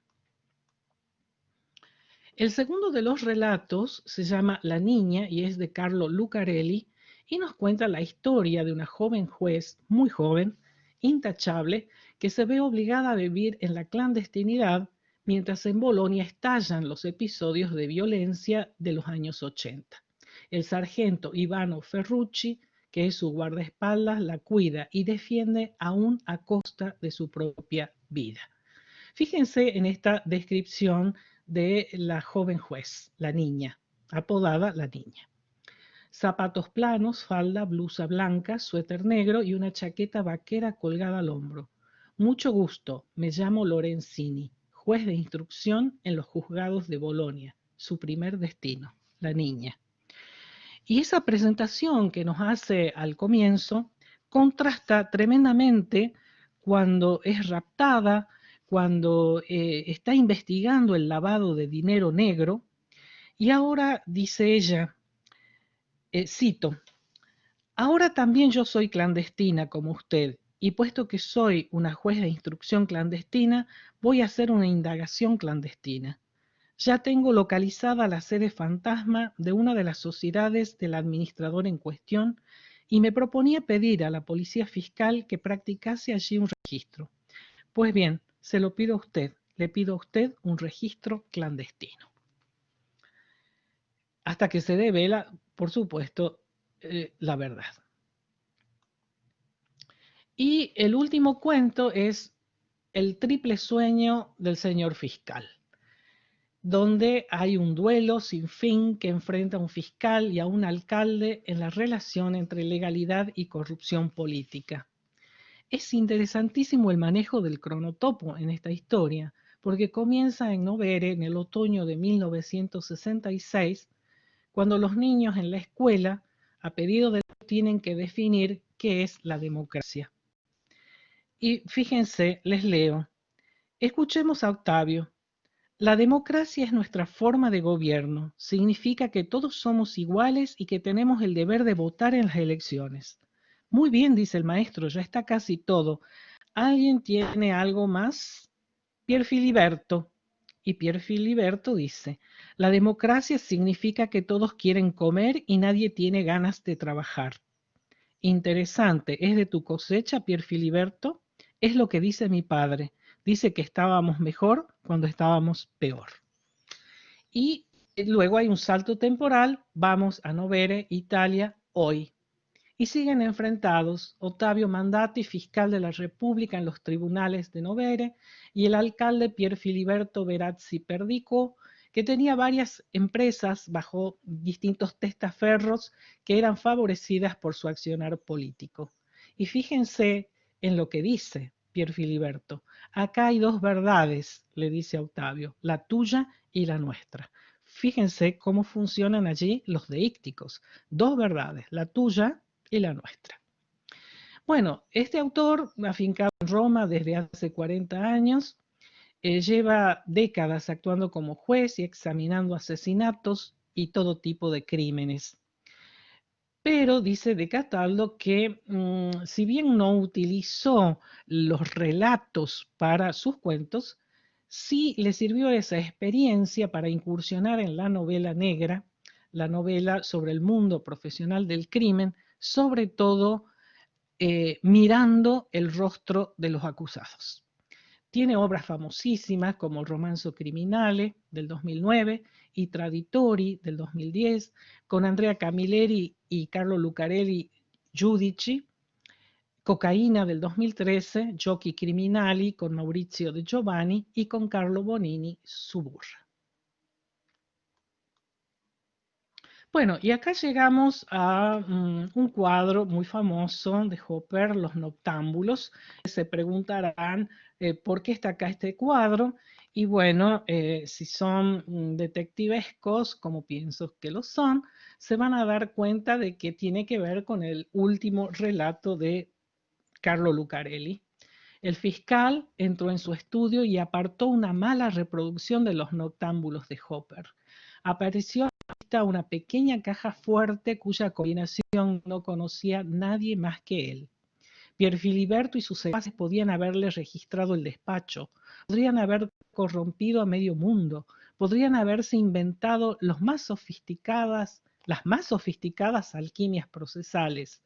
El segundo de los relatos se llama La niña y es de Carlo Lucarelli y nos cuenta la historia de una joven juez, muy joven, intachable, que se ve obligada a vivir en la clandestinidad mientras en Bolonia estallan los episodios de violencia de los años 80. El sargento Ivano Ferrucci, que es su guardaespaldas, la cuida y defiende aún a costa de su propia vida. Fíjense en esta descripción de la joven juez, la niña, apodada la niña. Zapatos planos, falda, blusa blanca, suéter negro y una chaqueta vaquera colgada al hombro. Mucho gusto, me llamo Lorenzini, juez de instrucción en los juzgados de Bolonia. Su primer destino, la niña. Y esa presentación que nos hace al comienzo contrasta tremendamente cuando es raptada, cuando está investigando el lavado de dinero negro, y ahora dice ella, cito: ahora también yo soy clandestina como usted, y puesto que soy una juez de instrucción clandestina, voy a hacer una indagación clandestina. Ya tengo localizada la sede fantasma de una de las sociedades del administrador en cuestión y me proponía pedir a la policía fiscal que practicase allí un registro. Pues bien, se lo pido a usted, le pido a usted un registro clandestino. Hasta que se devela, por supuesto, la verdad. Y el último cuento es El triple sueño del señor fiscal, donde hay un duelo sin fin que enfrenta a un fiscal y a un alcalde en la relación entre legalidad y corrupción política. Es interesantísimo el manejo del cronotopo en esta historia, porque comienza en Novere, en el otoño de 1966, cuando los niños en la escuela, a pedido de tienen que definir qué es la democracia. Y fíjense, les leo. Escuchemos a Octavio. La democracia es nuestra forma de gobierno. Significa que todos somos iguales y que tenemos el deber de votar en las elecciones. Muy bien, dice el maestro, ya está casi todo. ¿Alguien tiene algo más? Pier Filiberto. Y Pier Filiberto dice, la democracia significa que todos quieren comer y nadie tiene ganas de trabajar. Interesante, ¿es de tu cosecha, Pier Filiberto? Es lo que dice mi padre. Dice que estábamos mejor cuando estábamos peor. Y luego hay un salto temporal, vamos a Novere, Italia, hoy. Y siguen enfrentados Ottavio Mandati, fiscal de la República en los tribunales de Novere, y el alcalde Pier Filiberto Verazzi Perdico, que tenía varias empresas bajo distintos testaferros que eran favorecidas por su accionar político. Y fíjense en lo que dice Pier Filiberto. Acá hay dos verdades, le dice a Octavio, la tuya y la nuestra. Fíjense cómo funcionan allí los deícticos. Dos verdades, la tuya y la nuestra. Bueno, este autor, afincado en Roma desde hace 40 años, lleva décadas actuando como juez y examinando asesinatos y todo tipo de crímenes. Pero dice de Cataldo que si bien no utilizó los relatos para sus cuentos, sí le sirvió esa experiencia para incursionar en la novela negra, la novela sobre el mundo profesional del crimen, sobre todo mirando el rostro de los acusados. Tiene obras famosísimas como El Romanzo Criminale del 2009 y Traditori del 2010, con Andrea Camilleri y Carlo Lucarelli Giudici, Cocaína del 2013, Giochi Criminali con Maurizio De Giovanni y con Carlo Bonini Suburra. Bueno, y acá llegamos a un cuadro muy famoso de Hopper, Los Noctámbulos. Se preguntarán por qué está acá este cuadro. Y bueno, si son detectivescos, como pienso que lo son, se van a dar cuenta de que tiene que ver con el último relato de Carlo Lucarelli. El fiscal entró en su estudio y apartó una mala reproducción de Los Noctámbulos de Hopper. Apareció una pequeña caja fuerte cuya combinación no conocía nadie más que él. Pier Filiberto y sus secuaces podían haberle registrado el despacho, podrían haber corrompido a medio mundo, podrían haberse inventado las más sofisticadas alquimias procesales,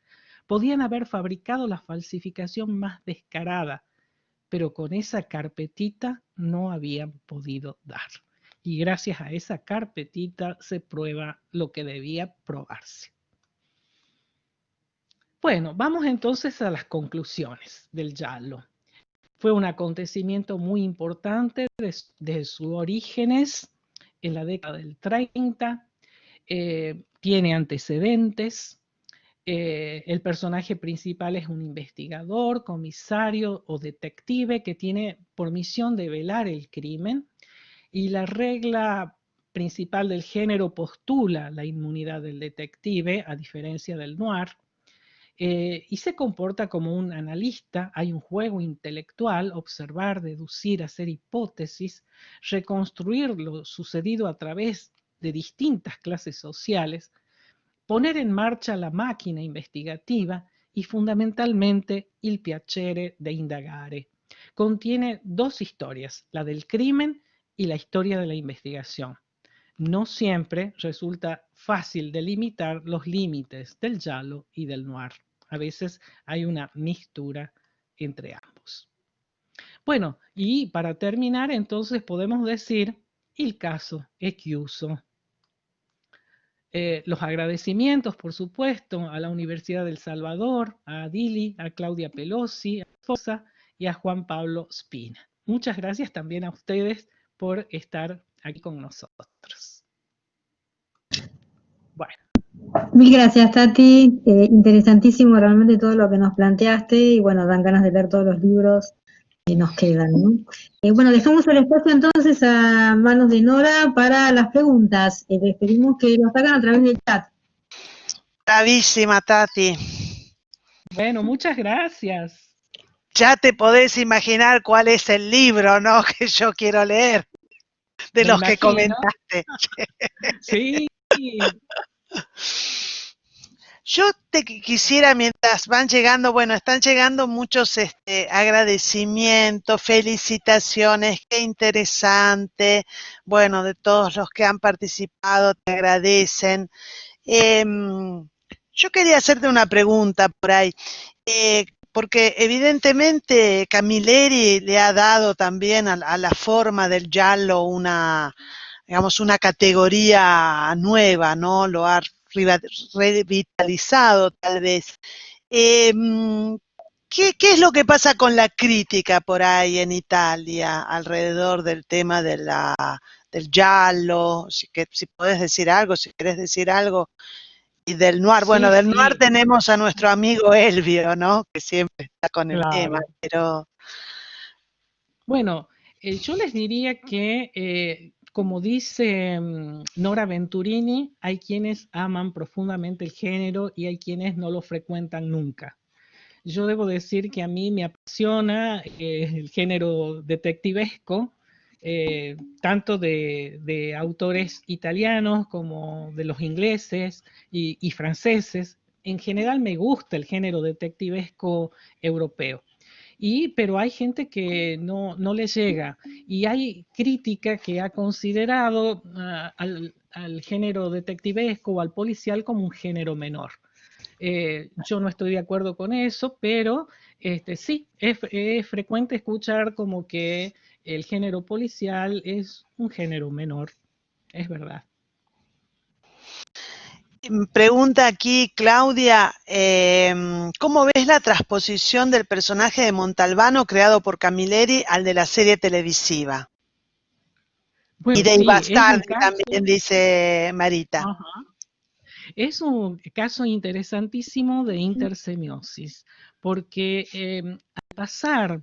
podían haber fabricado la falsificación más descarada, pero con esa carpetita no habían podido dar. Y gracias a esa carpetita se prueba lo que debía probarse. Bueno, vamos entonces a las conclusiones del giallo. Fue un acontecimiento muy importante desde sus orígenes en la década del 30, tiene antecedentes. El personaje principal es un investigador, comisario o detective que tiene por misión develar el crimen, y la regla principal del género postula la inmunidad del detective, a diferencia del noir, y se comporta como un analista. Hay un juego intelectual, observar, deducir, hacer hipótesis, reconstruir lo sucedido a través de distintas clases sociales, poner en marcha la máquina investigativa y fundamentalmente il piacere de indagare. Contiene dos historias, la del crimen y la historia de la investigación. No siempre resulta fácil delimitar los límites del giallo y del noir. A veces hay una mixtura entre ambos. Bueno, y para terminar, entonces podemos decir, el caso è chiuso. Los agradecimientos, por supuesto, a la Universidad del Salvador, a Adili, a Claudia Pelosi, a Fosa y a Juan Pablo Spina. Muchas gracias también a ustedes por estar aquí con nosotros. Bueno. Mil gracias, Tati. Interesantísimo realmente todo lo que nos planteaste y bueno, dan ganas de leer todos los libros que nos quedan, ¿no? Bueno, dejamos el espacio entonces a manos de Nora para las preguntas. Les pedimos que lo hagan a través del chat. Bravísima, Tati. Bueno, muchas gracias. Ya te podés imaginar cuál es el libro, ¿no? Que yo quiero leer, de Me los que imagino. comentaste. Sí. Yo te quisiera, mientras van llegando, bueno, están llegando muchos agradecimientos, felicitaciones, qué interesante. Bueno, de todos los que han participado, te agradecen. Yo quería hacerte una pregunta por ahí, porque evidentemente Camilleri le ha dado también a la forma del giallo una, digamos, una categoría nueva, ¿no? Lo ha revitalizado tal vez. Eh, ¿Qué es lo que pasa con la crítica por ahí en Italia alrededor del tema del giallo? Si podés decir algo, si querés decir algo. Y del noir, bueno, Sí, del noir sí, tenemos a nuestro amigo Elvio, ¿no? Que siempre está con el tema, claro. pero Bueno, yo les diría que, como dice Nora Venturini, hay quienes aman profundamente el género y hay quienes no lo frecuentan nunca. Yo debo decir que a mí me apasiona el género detectivesco, tanto de autores italianos como de los ingleses y franceses. En general me gusta el género detectivesco europeo. Pero hay gente que no le llega y hay crítica que ha considerado al género detectivesco o al policial como un género menor. Yo no estoy de acuerdo con eso, pero sí, es frecuente escuchar como que el género policial es un género menor, es verdad. pregunta aquí Claudia, ¿cómo ves la transposición del personaje de Montalbano creado por Camilleri al de la serie televisiva? Y Bueno, Dei sí, es un Bastardi también, caso, dice Marita. ajá, es un caso interesantísimo de intersemiosis, porque al pasar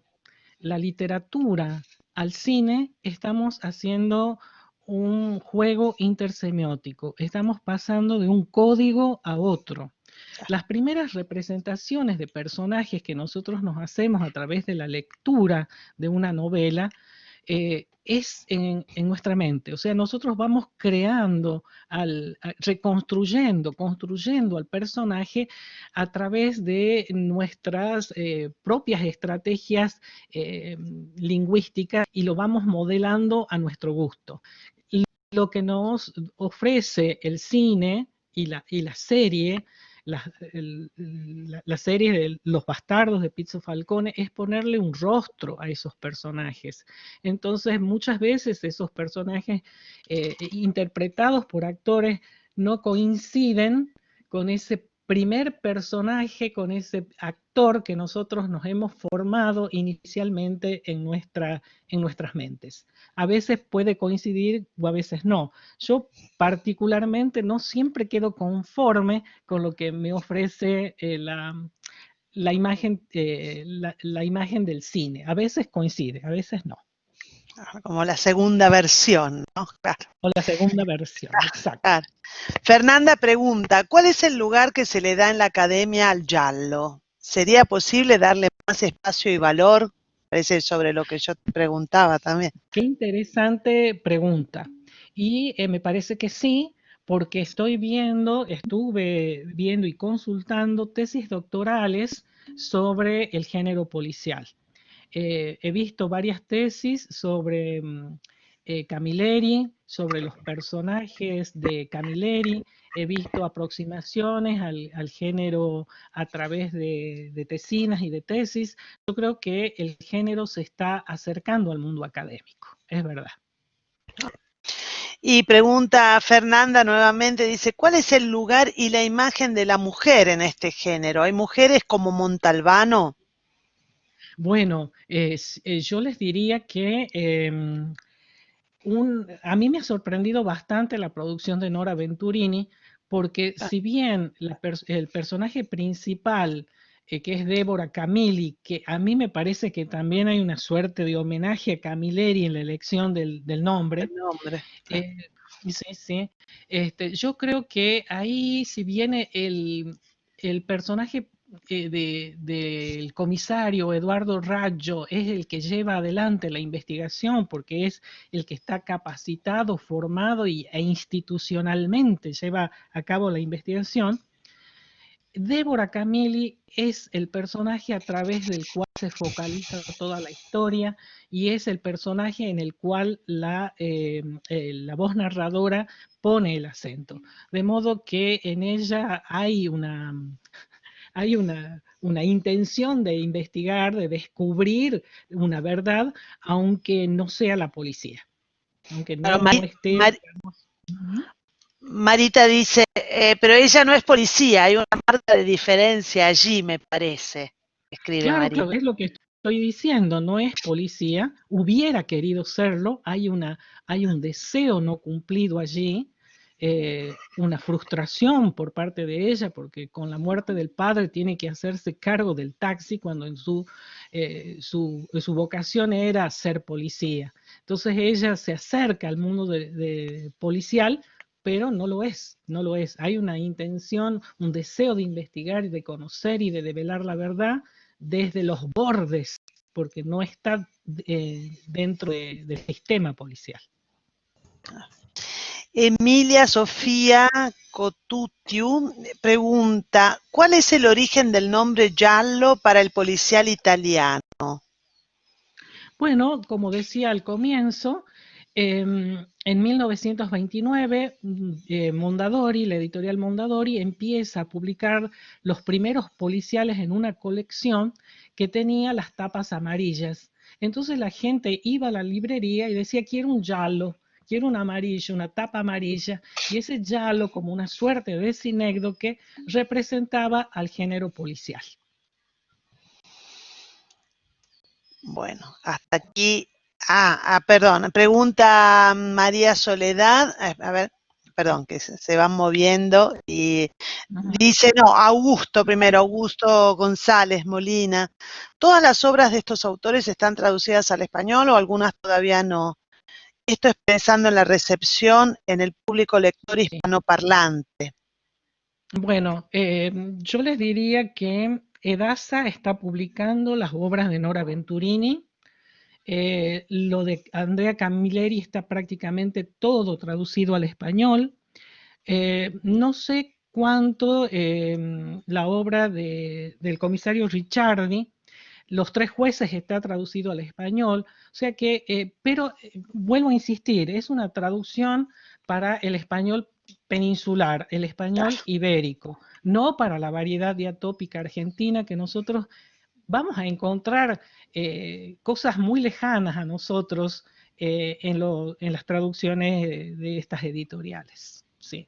la literatura al cine, estamos haciendo un juego intersemiótico, estamos pasando de un código a otro. Las primeras representaciones de personajes que nosotros nos hacemos a través de la lectura de una novela es en nuestra mente. O sea, nosotros vamos creando, reconstruyendo, construyendo al personaje a través de nuestras propias estrategias lingüísticas y lo vamos modelando a nuestro gusto. Lo que nos ofrece el cine y la serie, la serie de Los Bastardos de Pizzo Falcone, es ponerle un rostro a esos personajes. Entonces, muchas veces esos personajes interpretados por actores no coinciden con ese primer personaje, con ese actor que nosotros nos hemos formado inicialmente en nuestras mentes. A veces puede coincidir o a veces no. Yo particularmente no siempre quedo conforme con lo que me ofrece la imagen del cine. A veces coincide, a veces no. Como la segunda versión, ¿no? Claro, O la segunda versión, exacto. claro. Fernanda pregunta, ¿cuál es el lugar que se le da en la academia al giallo? ¿Sería posible darle más espacio y valor? Parece sobre lo que yo te preguntaba también. Qué interesante pregunta. Y me parece que sí, porque estuve viendo y consultando tesis doctorales sobre el género policial. He visto varias tesis sobre Camilleri, sobre los personajes de Camilleri, he visto aproximaciones al género a través de tesinas y de tesis. Yo creo que el género se está acercando al mundo académico, es verdad. Y pregunta Fernanda nuevamente, dice, ¿cuál es el lugar y la imagen de la mujer en este género? ¿Hay mujeres como Montalbano? Bueno, yo les diría que a mí me ha sorprendido bastante la producción de Nora Venturini, porque si bien el personaje principal, que es Débora Camilli, que a mí me parece que también hay una suerte de homenaje a Camilleri en la elección del nombre, El nombre. eh, sí, sí, yo creo que ahí, si bien el personaje del comisario Eduardo Raggio es el que lleva adelante la investigación porque es el que está capacitado, formado e institucionalmente lleva a cabo la investigación. Débora Camilli es el personaje a través del cual se focaliza toda la historia y es el personaje en el cual la voz narradora pone el acento. De modo que en ella hay una intención de investigar, de descubrir una verdad, aunque no sea la policía, aunque Claro, no esté, digamos. Marita dice, pero ella no es policía, hay una marca de diferencia allí, me parece, escribe Claro, Marita. claro, es lo que estoy diciendo, no es policía, hubiera querido serlo, hay un deseo no cumplido allí, una frustración por parte de ella, porque con la muerte del padre tiene que hacerse cargo del taxi cuando su vocación era ser policía. Entonces ella se acerca al mundo de policial, pero no lo es, no lo es. Hay una intención, un deseo de investigar y de conocer y de develar la verdad desde los bordes, porque no está dentro del sistema policial. Emilia Sofía Cotutiu pregunta, ¿cuál es el origen del nombre giallo para el policial italiano? Bueno, como decía al comienzo, en 1929 Mondadori, la editorial Mondadori, empieza a publicar los primeros policiales en una colección que tenía las tapas amarillas. Entonces la gente iba a la librería y decía, quiero un giallo, quiero un amarillo, una tapa amarilla, y ese giallo, como una suerte de sinécdoque, representaba al género policial. Bueno, hasta aquí. Perdón, pregunta María Soledad, a ver, perdón, que se van moviendo y dice, no, Augusto primero, Augusto González Molina. ¿Todas las obras de estos autores están traducidas al español o algunas todavía no? Esto es pensando en la recepción en el público lector hispanoparlante. Bueno, yo les diría que Edasa está publicando las obras de Nora Venturini. Lo de Andrea Camilleri está prácticamente todo traducido al español. No sé cuánto la obra del comisario Ricciardi, Los tres jueces, está traducido al español. O sea que, pero vuelvo a insistir, es una traducción para el español peninsular, el español ibérico, no para la variedad diatópica argentina que nosotros vamos a encontrar cosas muy lejanas a nosotros en las traducciones de estas editoriales. Sí.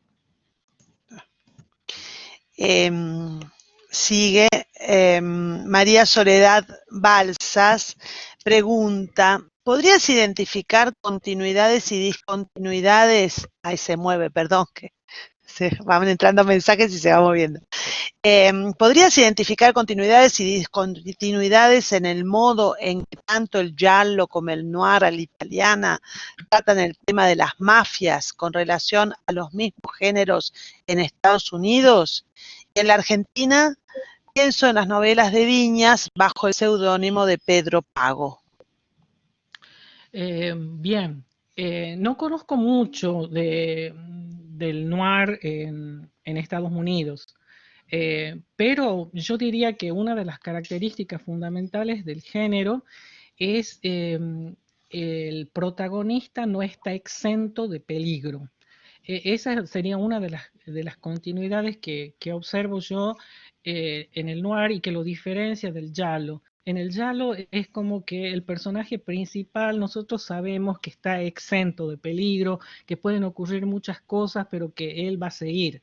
Sigue María Soledad Balsas, pregunta, ¿podrías identificar continuidades y discontinuidades? Ahí se mueve, perdón, que se van entrando mensajes y se va moviendo. ¿Podrías identificar continuidades y discontinuidades en el modo en que tanto el giallo como el noir a la italiana tratan el tema de las mafias con relación a los mismos géneros en Estados Unidos? En la Argentina, pienso en las novelas de Viñas bajo el seudónimo de Pedro Pago. Bien, no conozco mucho del noir en Estados Unidos, pero yo diría que una de las características fundamentales del género es el protagonista no está exento de peligro. Esa sería una de las continuidades que observo yo en el noir y que lo diferencia del giallo. En el giallo es como que el personaje principal nosotros sabemos que está exento de peligro, que pueden ocurrir muchas cosas, pero que él va a seguir.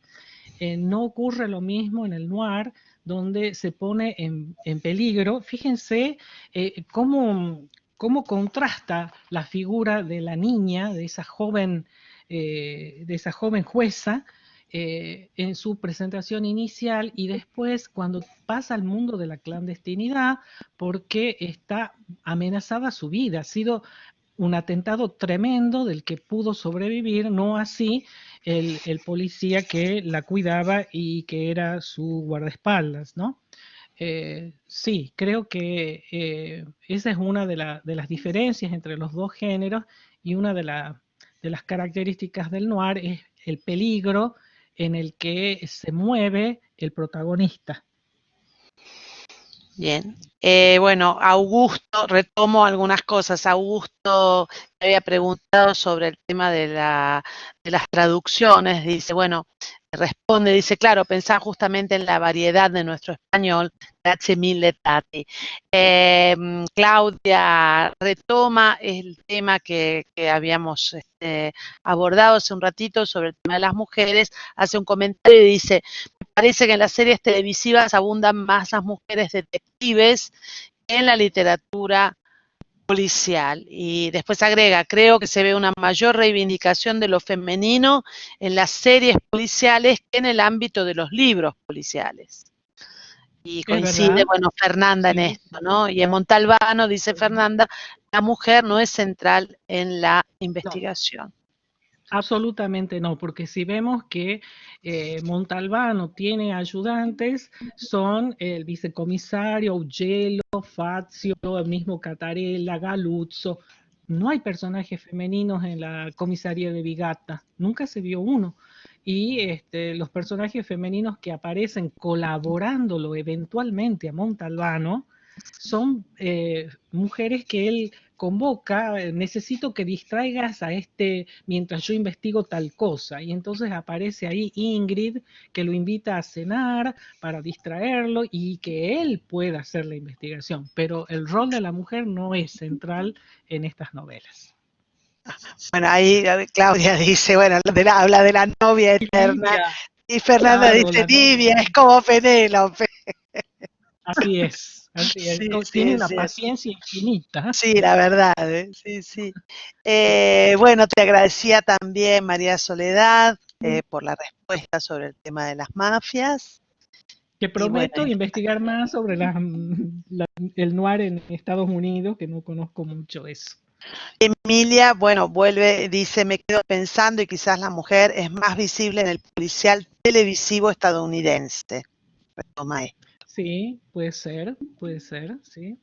No ocurre lo mismo en el noir, donde se pone en peligro. Fíjense cómo contrasta la figura de la niña, de esa joven jueza, en su presentación inicial y después cuando pasa al mundo de la clandestinidad porque está amenazada su vida. Ha sido un atentado tremendo del que pudo sobrevivir, no así el policía que la cuidaba y que era su guardaespaldas, ¿no? Sí, creo que esa es una de las diferencias entre los dos géneros y una de las características del noir es el peligro en el que se mueve el protagonista. Bien. Bueno, Augusto, retomo algunas cosas. Augusto había preguntado sobre el tema de las traducciones. Dice, bueno, responde, dice, claro, pensá justamente en la variedad de nuestro español. Grazie mille, Tati. Claudia retoma el tema que habíamos abordado hace un ratito sobre el tema de las mujeres. Hace un comentario y dice, parece que en las series televisivas abundan más las mujeres detectives que en la literatura policial. Y después agrega, creo que se ve una mayor reivindicación de lo femenino en las series policiales que en el ámbito de los libros policiales. Y ¿Es coincide, verdad? bueno, Fernanda en Sí. esto, ¿no? Y en Montalbano, dice Fernanda, la mujer no es central en la No. investigación. Absolutamente no, porque si vemos que Montalbano tiene ayudantes, son el vicecomisario, Augello, Fazio, el mismo Catarella, Galuzzo. No hay personajes femeninos en la comisaría de Vigata, nunca se vio uno. Y los personajes femeninos que aparecen colaborándolo eventualmente a Montalbano son mujeres que él convoca, necesito que distraigas a mientras yo investigo tal cosa. Y entonces aparece ahí Ingrid, que lo invita a cenar para distraerlo y que él pueda hacer la investigación. Pero el rol de la mujer no es central en estas novelas. Bueno, ahí Claudia dice, bueno, habla de la novia eterna, Livia, y Fernanda claro, dice, la novia. Livia, es como Penélope. Así es, así es. Sí, sí, Tiene es una cierto. paciencia infinita. Sí, la verdad, sí, sí. Bueno, te agradecía también, María Soledad, por la respuesta sobre el tema de las mafias. Que Y bueno, prometo investigar más sobre el noir en Estados Unidos, que no conozco mucho eso. Emilia, bueno, vuelve, dice, me quedo pensando y quizás la mujer es más visible en el policial televisivo estadounidense. Retoma esto. Sí, puede ser, sí,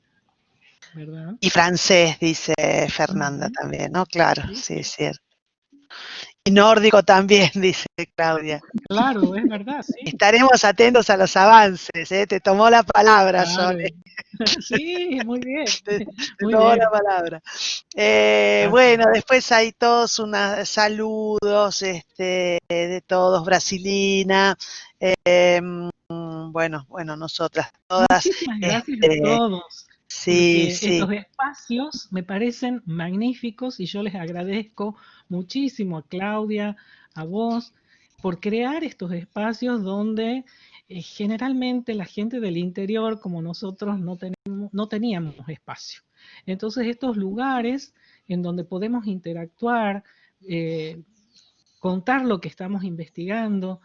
¿verdad? Y francés, dice Fernanda Ujú. también, ¿no? Claro, Sí, sí, es sí. cierto. Y nórdico también, dice Claudia. Claro, es verdad, sí. Estaremos atentos a los avances, ¿eh? Te tomó la palabra, Claro. Sole. Sí, muy bien, Te muy tomó la bien. palabra. Así Bueno, es. después hay todos unos saludos de todos, Brasilina, bueno, nosotras todas. Muchísimas gracias a Este, todos, sí, porque sí. estos espacios me parecen magníficos y yo les agradezco muchísimo a Claudia, a vos, por crear estos espacios donde generalmente la gente del interior, como nosotros, no teníamos espacio. Entonces, estos lugares en donde podemos interactuar, eh, contar lo que estamos investigando,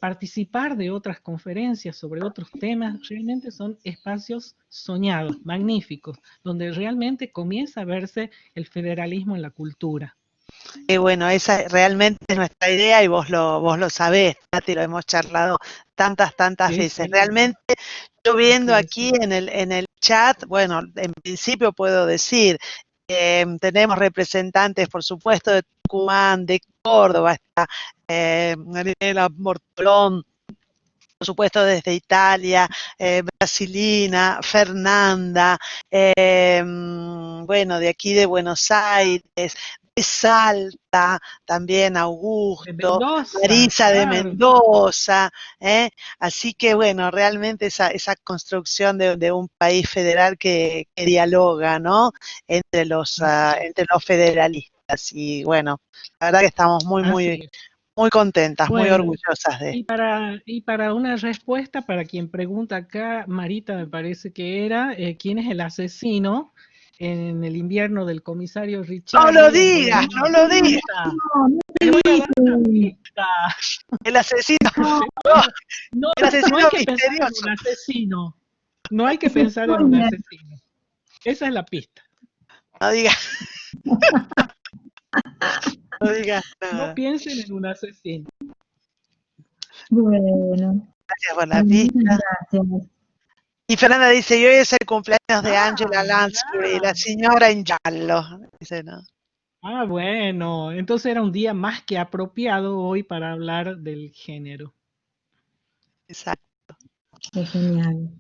participar de otras conferencias sobre otros temas, realmente son espacios soñados, magníficos, donde realmente comienza a verse el federalismo en la cultura. Bueno, esa realmente es nuestra idea y vos lo sabés, Tati, lo hemos charlado tantas Sí, veces. sí, Realmente, yo viendo así es. aquí en el chat, bueno, en principio puedo decir, tenemos representantes, por supuesto, de Tucumán, de Córdoba, está Mariela Mortolón, por supuesto desde Italia, Brasilina, Fernanda, bueno, de aquí de Buenos Aires, de Salta, también De Augusto, Mendoza, Marisa de claro. Mendoza, así que bueno, realmente esa construcción de un país federal que dialoga, ¿no? Así es. Entre los federalistas, y bueno, la verdad que estamos Así es. muy contentas, muy Bueno, orgullosas de esto. y para una respuesta, para quien pregunta acá, Marita me parece que era, ¿quién es el asesino en el invierno del comisario No lo Ricciardi? Bueno, les digas, voy a no dar lo una digas. pista. No, no te Les voy a dar una dices. pista. El asesino, No, Les voy a dar- No, el no hay asesino que pensar en un misterioso. asesino. No hay que es pensar en un spoiler. asesino. Esa es la pista. No digas, no digas No nada. piensen en un asesino. Bueno, Gracias por la muchas pista. gracias. Y Fernanda dice, y hoy es el cumpleaños de Ah, Angela Lansbury, mirá. la señora en giallo. Dice, ¿no? Ah, bueno, entonces era un día más que apropiado hoy para hablar del género. Exacto. Qué genial.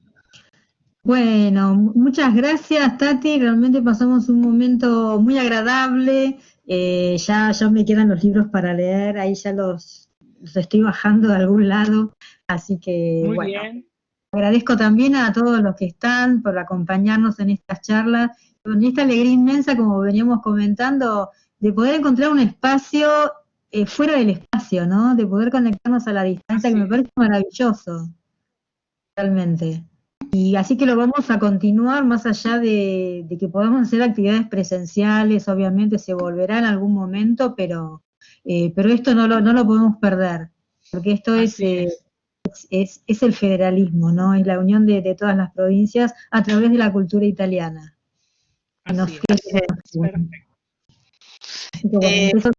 Bueno, muchas gracias, Tati. Realmente pasamos un momento muy agradable. Ya me quedan los libros para leer, ahí ya los estoy bajando de algún lado. Así que, Muy bueno, bien. agradezco también a todos los que están por acompañarnos en estas charlas, con esta alegría inmensa, como veníamos comentando, de poder encontrar un espacio fuera del espacio, ¿no? De poder conectarnos a la distancia, que Así me es. parece maravilloso, realmente. Y así que lo vamos a continuar más allá de que podamos hacer actividades presenciales, obviamente se volverá en algún momento, pero esto no lo podemos perder, porque esto Así es. es el federalismo, ¿no? Es la unión de todas las provincias a través de la cultura italiana. Que nos Así es. que nos une. Perfecto. Así que bueno, Eh, empiezo.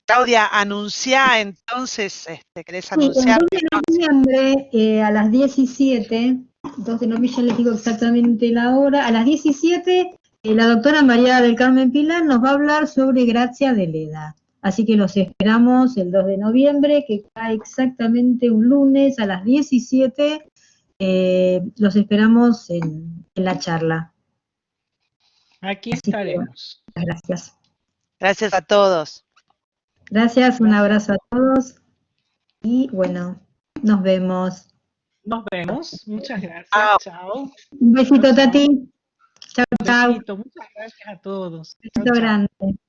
Claudia, anuncia entonces, ¿querés Sí, el anunciar? 2 de noviembre a las 17, 2 de noviembre, ya les digo exactamente la hora, a las 17, la doctora María del Carmen Pilar nos va a hablar sobre Grazia Deledda. Así que los esperamos el 2 de noviembre, que cae exactamente un lunes a las 17. Los esperamos en la charla. Aquí Así que bueno, estaremos. muchas gracias. Gracias a todos. Gracias, un Gracias. abrazo a todos y bueno, nos vemos. Nos vemos. Muchas gracias. Chao. Chao. Un Chao, besito, chao. Tati. Chao, chao. Besito. Muchas gracias a todos. Chao, Besito chao. grande.